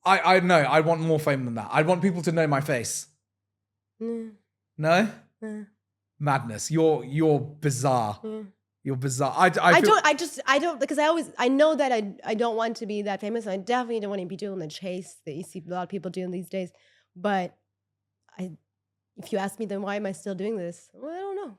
I know. I want more fame than that. I want people to know my face. No? Madness. You're bizarre. You're bizarre. I don't because I know that I don't want to be that famous. I definitely don't want to be doing the chase that you see a lot of people doing these days. But if you ask me, then why am I still doing this? Well, I don't know.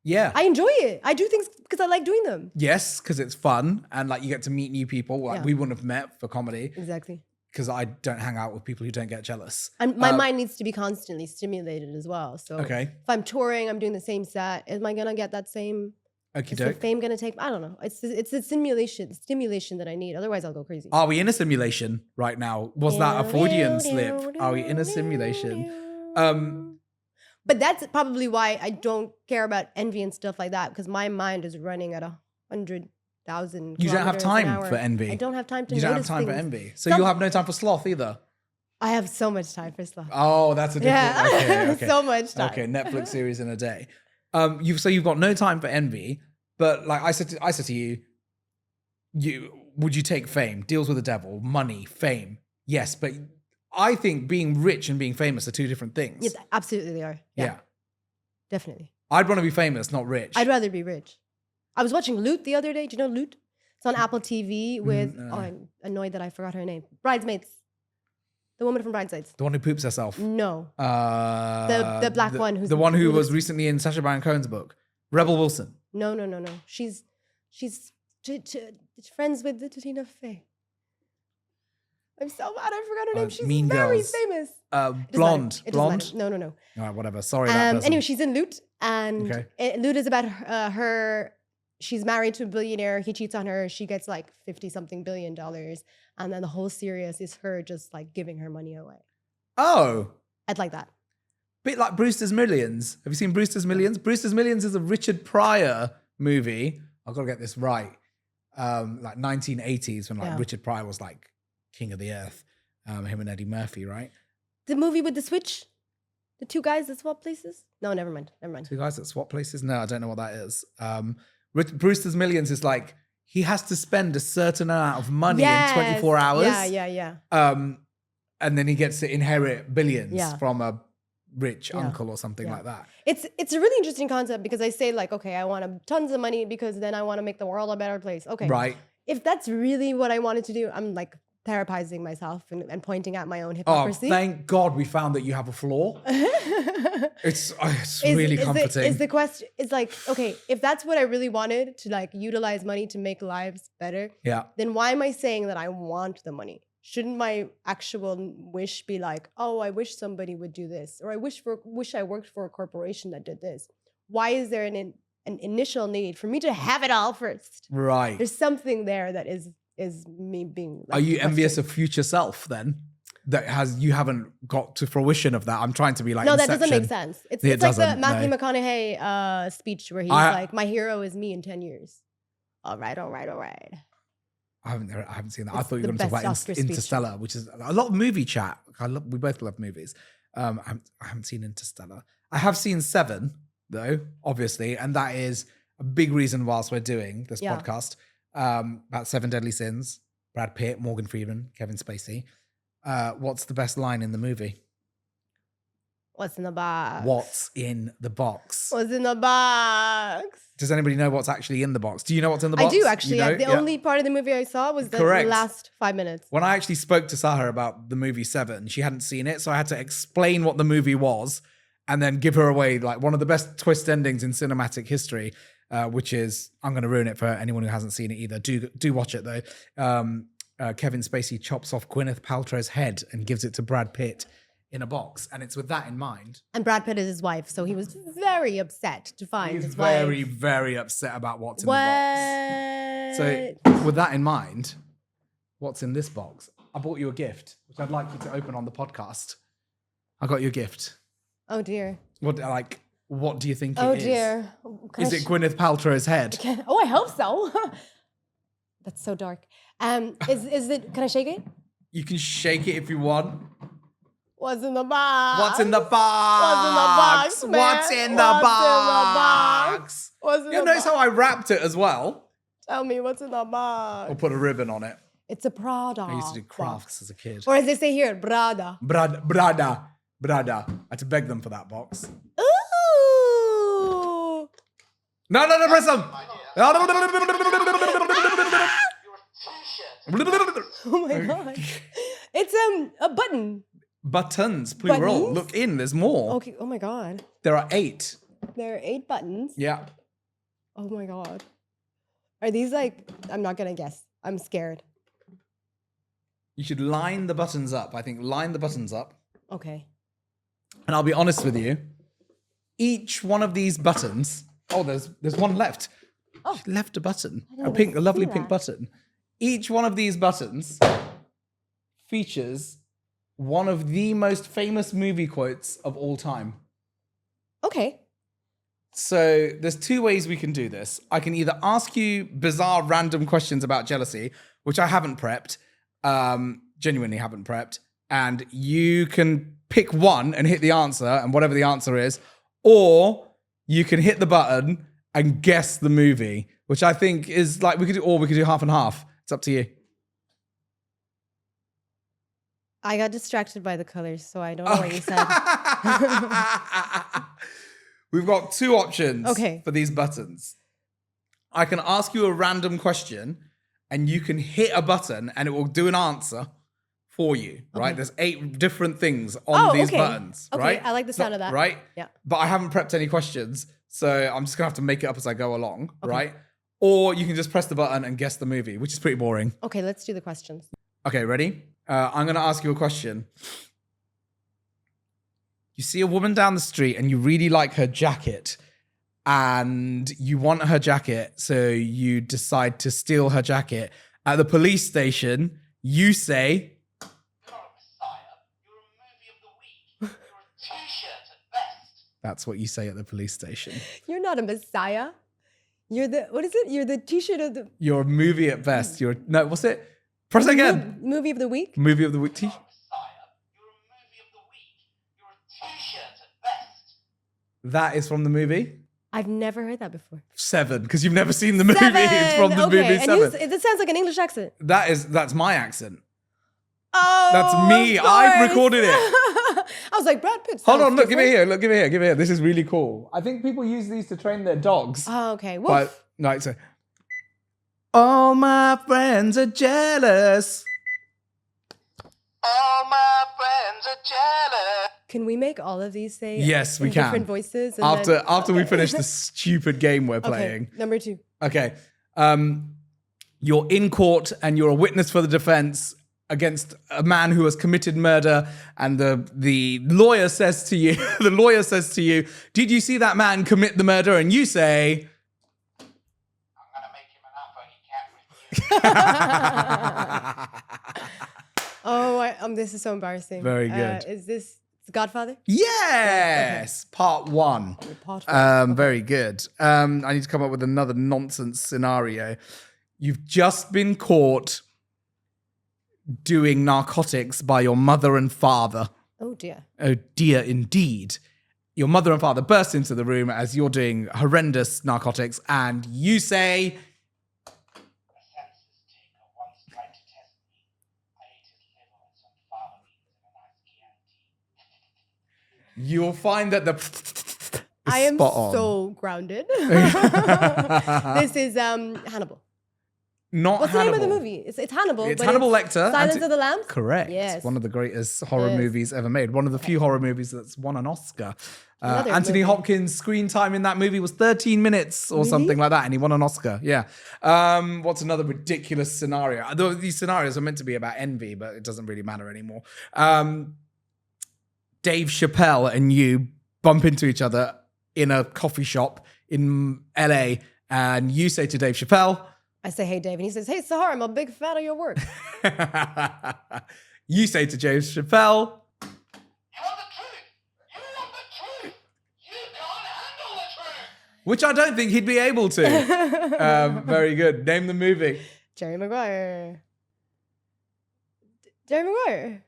Yeah. I enjoy it. I do things because I like doing them. Yes, because it's fun and like you get to meet new people like we wouldn't have met for comedy. Exactly. Because I don't hang out with people who don't get jealous. And my mind needs to be constantly stimulated as well. So if I'm touring, I'm doing the same set. Am I gonna get that same? Is the fame gonna take? I don't know. It's a stimulation that I need. Otherwise, I'll go crazy. Are we in a simulation right now? Was that a Freudian slip? Are we in a simulation? But that's probably why I don't care about envy and stuff like that because my mind is running at 100,000. You don't have time for envy. I don't have time to. You don't have time for envy, so you'll have no time for sloth either. I have so much time for sloth. Oh, that's a different. Okay. So much time. Okay, Netflix series in a day. You've got no time for envy, but like I said to you, would you take fame? Deals with the devil, money, fame. Yes, but I think being rich and being famous are two different things. Yes, absolutely they are. Yeah. Definitely. I'd want to be famous, not rich. I'd rather be rich. I was watching Loot the other day. Do you know Loot? It's on Apple TV with, I'm annoyed that I forgot her name. Bridesmaids. The woman from Bridesmaids. The one who poops herself. No. The black one. The one who was recently in Sacha Baron Cohen's book. Rebel Wilson. No. She's friends with Tina Fey. I'm so mad I forgot her name. She's Mean very Girls. famous. Blonde. No. All right, whatever. Sorry. Anyway, she's in Loot. And Loot is about her. She's married to a billionaire. He cheats on her. She gets like $50-something billion. And then the whole series is her just like giving her money away. Oh. I'd like that. Bit like Brewster's Millions. Have you seen Brewster's Millions? Brewster's Millions is a Richard Pryor movie. I've got to get this right. Like 1980s when Richard Pryor was like king of the earth. Him and Eddie Murphy, right? The movie with the switch? The two guys that swap places? No, never mind. Two guys that swap places? No, I don't know what that is. Brewster's Millions is like he has to spend a certain amount of money in 24 hours. Yeah. And then he gets to inherit billions Yeah. from a rich uncle or something like that. It's a really interesting concept because I say like, okay, I want tons of money because then I want to make the world a better place. Okay. Right. If that's really what I wanted to do, I'm like therapizing myself and pointing at my own hypocrisy. Oh, thank God we found that you have a flaw. It's really comforting. Is the question, it's like, okay, if that's what I really wanted, to like utilize money to make lives better, then why am I saying that I want the money? Shouldn't my actual wish be like, oh, I wish somebody would do this, or I wish I worked for a corporation that did this? Why is there an initial need for me to have it all first? Right. There's something there that is me being. Like, are you envious of future self then? That you haven't got to fruition of that. I'm trying to be like, no, Inception. that doesn't make sense. It's like the Matthew McConaughey speech where he's like, my hero is me in 10 years. All right. I haven't seen that. I thought you were going to talk about Interstellar, which is a lot of movie chat. We both love movies. I haven't seen Interstellar. I have seen Seven, though, obviously, and that is a big reason whilst we're doing this podcast about 7 Deadly Sins. Brad Pitt, Morgan Freeman, Kevin Spacey. What's the best line in the movie? What's in the box? What's in the box? What's in the box? Does anybody know what's actually in the box? Do you know what's in the box? I do, actually. The only part of the movie I saw was the last 5 minutes. When I actually spoke to Sahar about the movie Seven, she hadn't seen it, so I had to explain what the movie was and then give her away like one of the best twist endings in cinematic history, which is, I'm going to ruin it for anyone who hasn't seen it either. Do watch it, though. Kevin Spacey chops off Gwyneth Paltrow's head and gives it to Brad Pitt in a box, and it's with that in mind. And Brad Pitt is his wife, so he was very upset to find his wife. Very, very upset about what's in the box. So with that in mind, what's in this box? I bought you a gift, which I'd like you to open on the podcast. I got you a gift. Oh dear. What do you think it is? Oh dear. Is it Gwyneth Paltrow's head? Oh, I hope so. That's so dark. Is it, can I shake it? You can shake it if you want. What's in the box? What's in the box? What's in the box, man? What's in the box? What's in You notice how I wrapped it as well? Tell me what's in the box. I'll put a ribbon on it. It's a Prada. I used to do crafts as a kid. Or as they say here, Brada. Brada. I had to beg them for that box. Ooh. No, press them. Oh my god. It's a button. Buttons, plural. Buttons? Look in, there's more. Okay, oh my god. There are 8. There are 8 buttons. Yeah. Oh my god. Are these like, I'm not gonna guess. I'm scared. You should line the buttons up. I think line the buttons up. Okay. And I'll be honest with you. Each one of these buttons. Oh, there's one left. Oh. She left a button. A lovely pink button. Each one of these buttons features one of the most famous movie quotes of all time. Okay. So there's 2 ways we can do this. I can either ask you bizarre random questions about jealousy, which I haven't prepped, genuinely haven't prepped, and you can pick one and hit the answer, and whatever the answer is, or you can hit the button and guess the movie, which I think is like we could do half and half. It's up to you. I got distracted by the colors, so I don't know what you said. We've got 2 options for these buttons. I can ask you a random question and you can hit a button and it will do an answer for you, right? There's 8 different things on these buttons, right? I like the sound of that. Right? Yeah. But I haven't prepped any questions, so I'm just going to have to make it up as I go along, right? Or you can just press the button and guess the movie, which is pretty boring. Okay, let's do the questions. Okay, ready? I'm going to ask you a question. You see a woman down the street and you really like her jacket and you want her jacket, so you decide to steal her jacket. At the police station, you say, "You're not a messiah. You're a movie of the week. You're a t-shirt at best." That's what you say at the police station. You're not a messiah. You're the, what is it? You're the t-shirt of the... You're a movie at best. No, what's it? Press it again. Movie of the week? Movie of the week. T-shirt. That is from the movie. I've never heard that before. 7, because you've never seen the movie. It's from the movie And 7. this sounds like an English accent. That's my accent. Oh, That's me. of I've course. recorded it. I was like, Brad Pitt. Hold on, sounds look, give it different. here. Look, give it here. Give it here. This is really cool. I think people use these to train their dogs. Oh, okay. Woof. But no, it's a, all my friends are jealous. All my friends are jealous. Can we make all of these say Yes, we in can. different voices? And After we okay. finish the stupid game we're playing. Okay, number 2. Okay. You're in court and you're a witness for the defense against a man who has committed murder, and the lawyer says to you, did you see that man commit the murder? And you say, I'm gonna make him an offer he can't refuse. Oh, this is so embarrassing. Very good. Is this Godfather? Yes, part 1. Very good. I need to come up with another nonsense scenario. You've just been caught doing narcotics by your mother and father. Oh dear. Oh dear, indeed. Your mother and father burst into the room as you're doing horrendous narcotics, and you say, "The census taker once tried to test me. I ate his liver and some fava beans in a nice Chianti." You'll find that the I am spot on. so grounded. This is Hannibal. Not What's Hannibal. the name of the movie? It's Hannibal. It's but Hannibal Lecter. Silence of the Lambs? Correct. Yes. One of the greatest horror Yes. movies ever made. One of the few horror movies that's won an Oscar. Another Anthony movie. Hopkins' screen time in that movie was 13 minutes or Really? something like that, and he won an Oscar. Yeah. What's another ridiculous scenario? Although these scenarios are meant to be about envy, but it doesn't really matter anymore. Dave Chappelle and you bump into each other in a coffee shop in LA, and you say to Dave Chappelle, I say, hey, Dave. And he says, hey, Sahar, I'm a big fan of your work. you say to Dave Chappelle, which I don't think he'd be able to. Very good. Name the movie. Jerry Maguire. Jerry Maguire.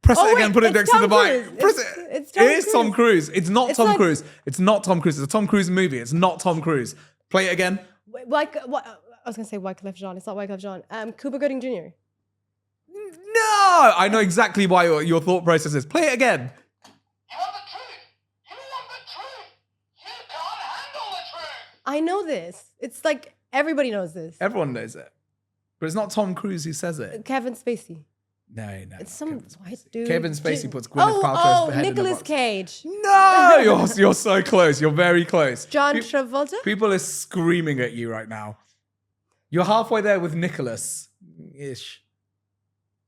Press Oh, it again, wait, put it it's next to Tom the mic. Cruise. Press It's- it. it's Tom It is Tom Cruise. It's not It's Tom like- Cruise. It's not Tom Cruise. It's a Tom Cruise movie. It's not Tom Cruise. Play it again. What, I was going to say Wyclef Jean. It's not Wyclef Jean. Cuba Gooding Jr. No! I know exactly why your thought process is. Play it again. You want the truth? You want the truth? You can't handle the truth. I know this. It's like everybody knows this. Everyone knows it. But it's not Tom Cruise who says it. Kevin Spacey. No. It's some Kevin white Spacey. dude. Kevin Spacey puts Gwyneth Paltrow's Oh, head in a Nicolas box. Cage. No! You're so close. You're very close. John Pe- Travolta. People are screaming at you right now. You're halfway there with Nicholas-ish.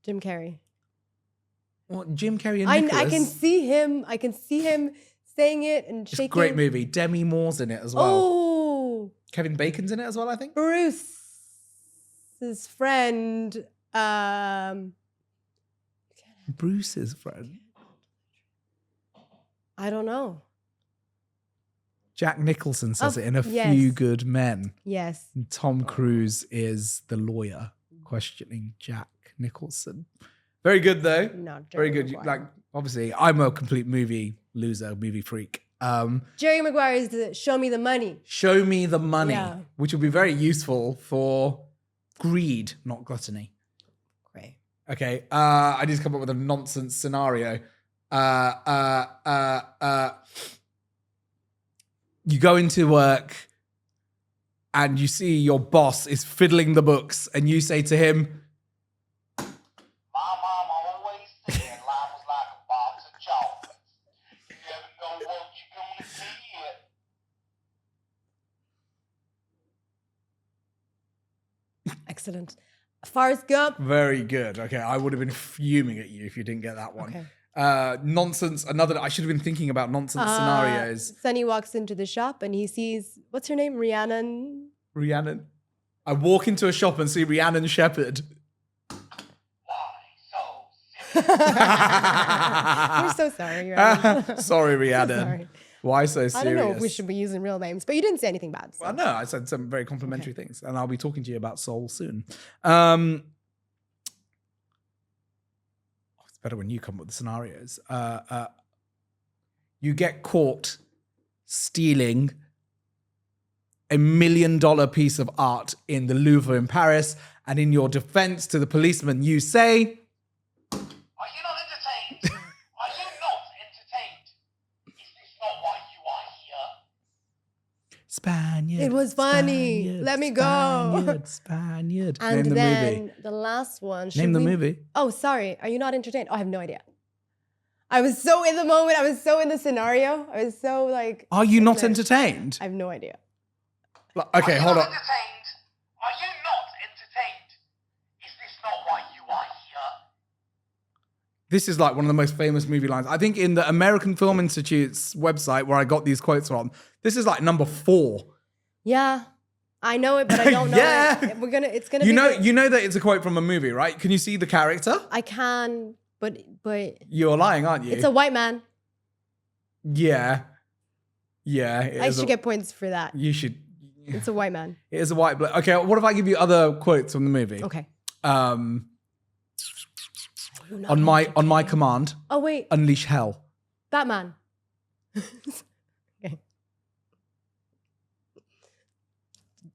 Jim Carrey. What, Jim Carrey and I Nicholas? can see him. I can see him saying it and It's a shaking. great movie. Demi Moore's in it as well. Oh, Kevin Bacon's in it as well, I think. Bruce's friend. Bruce's friend. I don't know. Jack Nicholson says Oh, it in A yes. Few Good Men. Yes. And Tom Cruise is the lawyer questioning Jack Nicholson. Very good though. Not Very Jerry good. Maguire. Like, obviously, I'm a complete movie loser, movie freak. Jerry Maguire is the Show Me the Money. Show me the money, Yeah. which will be very useful for greed, not gluttony. Great. Okay, I need to come up with a nonsense scenario. You go into work and you see your boss is fiddling the books and you say to him, My mom always said life was like a box of chocolates. You never know what you're gonna get. Excellent. Forrest Gump. very good. Okay, I would have been fuming at you if you didn't get that one. Okay. Nonsense, I should have been thinking about nonsense scenarios. Sonny walks into the shop and he sees, what's her name? Rhiannon. Rhiannon. I walk into a shop and see Rhiannon Shephard. Why so serious? We're so sorry. Rhiannon. Sorry, Rhiannon. Sorry. Why so serious? I don't know if we should be using real names, but you didn't say anything bad. So. Well, no, I said some very complimentary things, and I'll be talking to you about Soul soon. It's better when you come up with the scenarios. You get caught stealing $1 million piece of art in the Louvre in Paris, and in your defense to the policeman, you say, Are you not entertained? Are you not entertained? Is this not why you are here? Spaniard. It was funny. Spaniard, Let me go. Spaniard. And Name the then movie. the last one. Name the movie. Oh, sorry. Are you not entertained? Oh, I have no idea. I was so in the moment. I was so in the scenario. I was so like. Are you not like, entertained? I have no idea. Okay, hold on. Entertained? Are you not entertained? Is this not why you are here? This is like one of the most famous movie lines. I think in the American Film Institute's website where I got these quotes from, this is like number 4. Yeah, I know it, but I don't know Yeah. it. It's gonna. You be know, good. you know that it's a quote from a movie, right? Can you see the character? I can, but You're lying, aren't you? it's a white man. Yeah. Yeah. it I is should a- get points for that. You should. It's a white man. It is a white bloke. Okay, what if I give you other quotes from the movie? Okay. On You're not my entertained. command, Oh wait, unleash hell. Batman. Okay.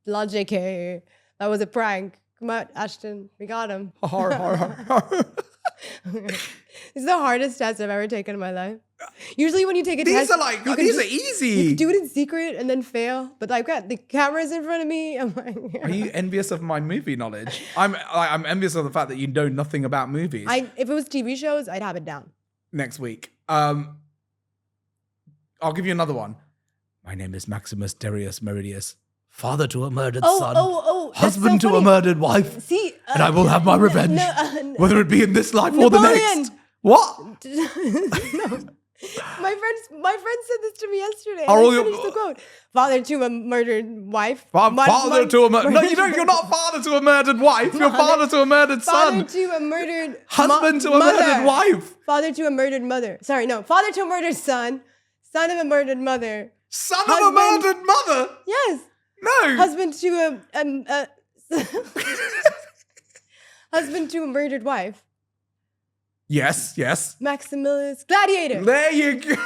La JK. That was a prank. Come on, Ashton. We got him. Har, har, har, har. It's the hardest test I've ever taken in my life. Usually when you take a These test, are like you can these are just- You easy. can do it in secret and then fail. But like, the camera's in front of me. I'm like, Are you envious of my movie knowledge? I'm envious of the fact that you know nothing about movies. if it was TV shows, I'd have it down. Next week. I'll give you another one. My name is Maximus Darius Meridius, father to a murdered son, that's husband so to a funny. murdered wife, See, and I will have my revenge, whether it be in this life or the Napoleon! next. What? No. My friend said this to me yesterday. Are all I your- finished the quote. Father to a murdered wife. Father to a murdered. No, you don't. You're not father to a murdered wife. You're father to a murdered Father son. to a murdered Husband to a mother. murdered wife. Father to a murdered mother. Sorry, no. Father to a murdered son. Son of a murdered mother. Son of a Husband- murdered mother. Yes. No. Husband to a husband to a murdered wife. Yes. Yes. Maximus Gladiator. There you go.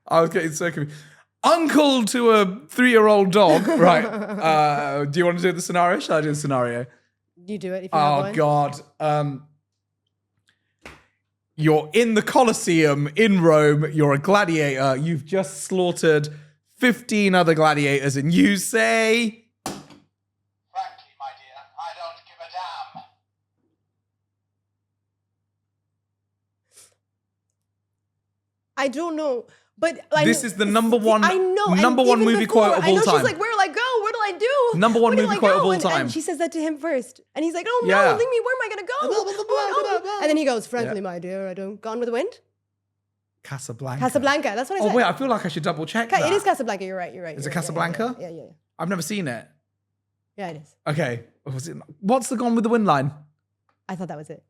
I was getting so confused. Uncle to a 3-year-old dog. Right. Do you want to do the scenario? Shall I do the scenario? You do it if you have Oh one. God. You're in the Colosseum in Rome. You're a gladiator. You've just slaughtered 15 other gladiators, and you say, Frankly, my dear, I don't give a damn. I don't know. But like, This is the number one- I know, and number one even movie before, quote of I all know time. She's like, "Where do I go? Where do I do?" Number one Where do movie I quote go? of all And time. she says that to him first, and he's like, "Oh no, Yeah. leave me. Where am I gonna go?" Oh. And then he goes, "Frankly, my dear, I don't." Gone with the Wind. Casablanca. Casablanca. That's what I said. Oh wait, I feel like I should double check that. It is Casablanca. You're right. Is it you're right, yeah, Casablanca? Yeah, yeah. I've never seen it. Yeah, it is. Okay. What's the Gone with the Wind line? I thought that was it.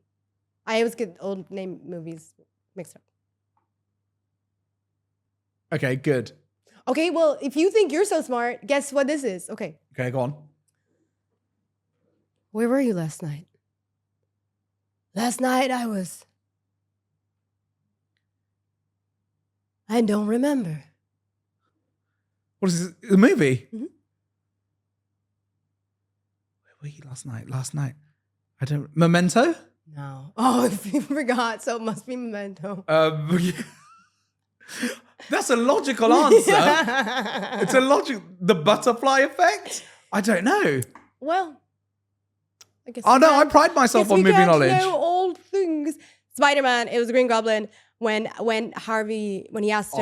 I always get old name movies mixed up. Okay, good. Okay, well, if you think you're so smart, guess what this is? Okay. Okay, go on. Where were you last night? Last night I don't remember. What is it? The movie? Mhm. Where were you last night? Last night. I don't. Memento? No. Oh, if you forgot, so it must be Memento. That's a logical answer. It's a logic. The butterfly effect? I don't know. Well, I guess. Oh we no, I can't- pride myself guess on we movie can't knowledge. know old things. Spider-Man. It was the Green Goblin. When he asked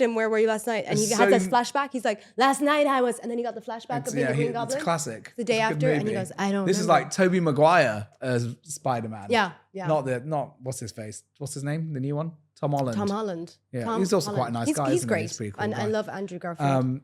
him where were you last night, and he It's had this so- flashback. He's like, last night I was, and then he got the flashback of being the Green Goblin. It's classic. The day It's a good after, and he movie. goes, I don't. This is remember. like Tobey Maguire as Spider-Man. Yeah. Not what's his face? What's his name? The new one? Tom Holland. Tom Holland. Yeah, Tom he's also quite a Holland. nice He's, guy. He's isn't he? great. He's a pretty cool And I guy. love Andrew Garfield.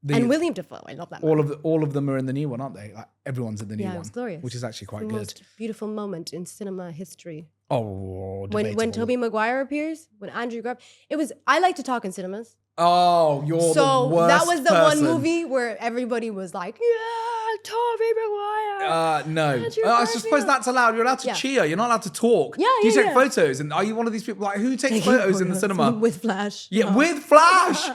The- and William Dafoe. I love that. Man. all of them are in the new one, aren't they? Like everyone's in the new Yeah, it one, was glorious. which is actually It's quite the good. most beautiful moment in cinema history. Oh, When debatable. Tobey Maguire appears, when Andrew Garfield, it was. I like to talk in cinemas. Oh, you're the So worst that was the person. one movie where everybody was like, "Yeah, Tobey Maguire." No. Andrew I suppose Garfield. that's allowed. You're allowed to Yeah. cheer. You're not allowed to talk. Yeah, Do you yeah, take yeah. photos? And are you one of these people like who takes photos in the cinema? with flash. Yeah, Oh. with flash.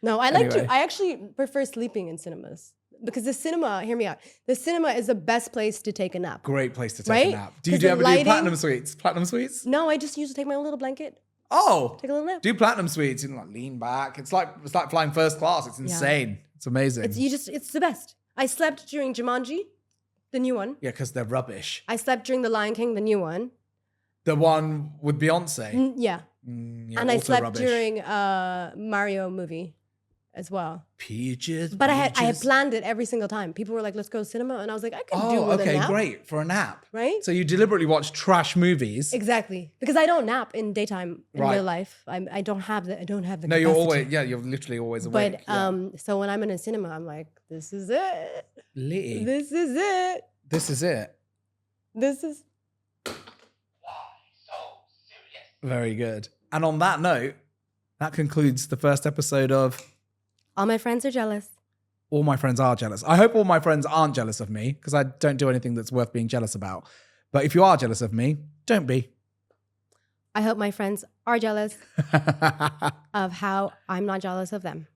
No, I like Anyway. to. I actually prefer sleeping in cinemas because the cinema. Hear me out. The cinema is the best place to take a nap. Great place to take Right? a nap. Do you 'Cause the ever do lighting- platinum suites? Platinum suites? No, I just usually take my own little blanket, Oh, take a little nap. do platinum suites and like lean back. It's like flying first class. It's insane. It's amazing. It's the best. I slept during Jumanji, the new one. Yeah, because they're rubbish. I slept during The Lion King, the new one. The one with Beyonce. Yeah. Yeah, And I also slept rubbish. during Mario movie as well. Peaches. But I had Peaches. planned it every single time. People were like, "Let's go cinema," and I was like, "I could do Oh, with a okay, nap." great for a nap. Right? So you deliberately watch trash movies. Exactly, because I don't nap in daytime in Right. real life. I don't have the. No, you're capacity. you're literally always awake. But so when I'm in a cinema, I'm like, "This is it. Litty. This is it. This is it. This is." Why so serious? Very good. And on that note, that concludes the first episode of All my friends are jealous. All My Friends Are Jealous. I hope all my friends aren't jealous of me because I don't do anything that's worth being jealous about. But if you are jealous of me, don't be. I hope my friends are jealous of how I'm not jealous of them.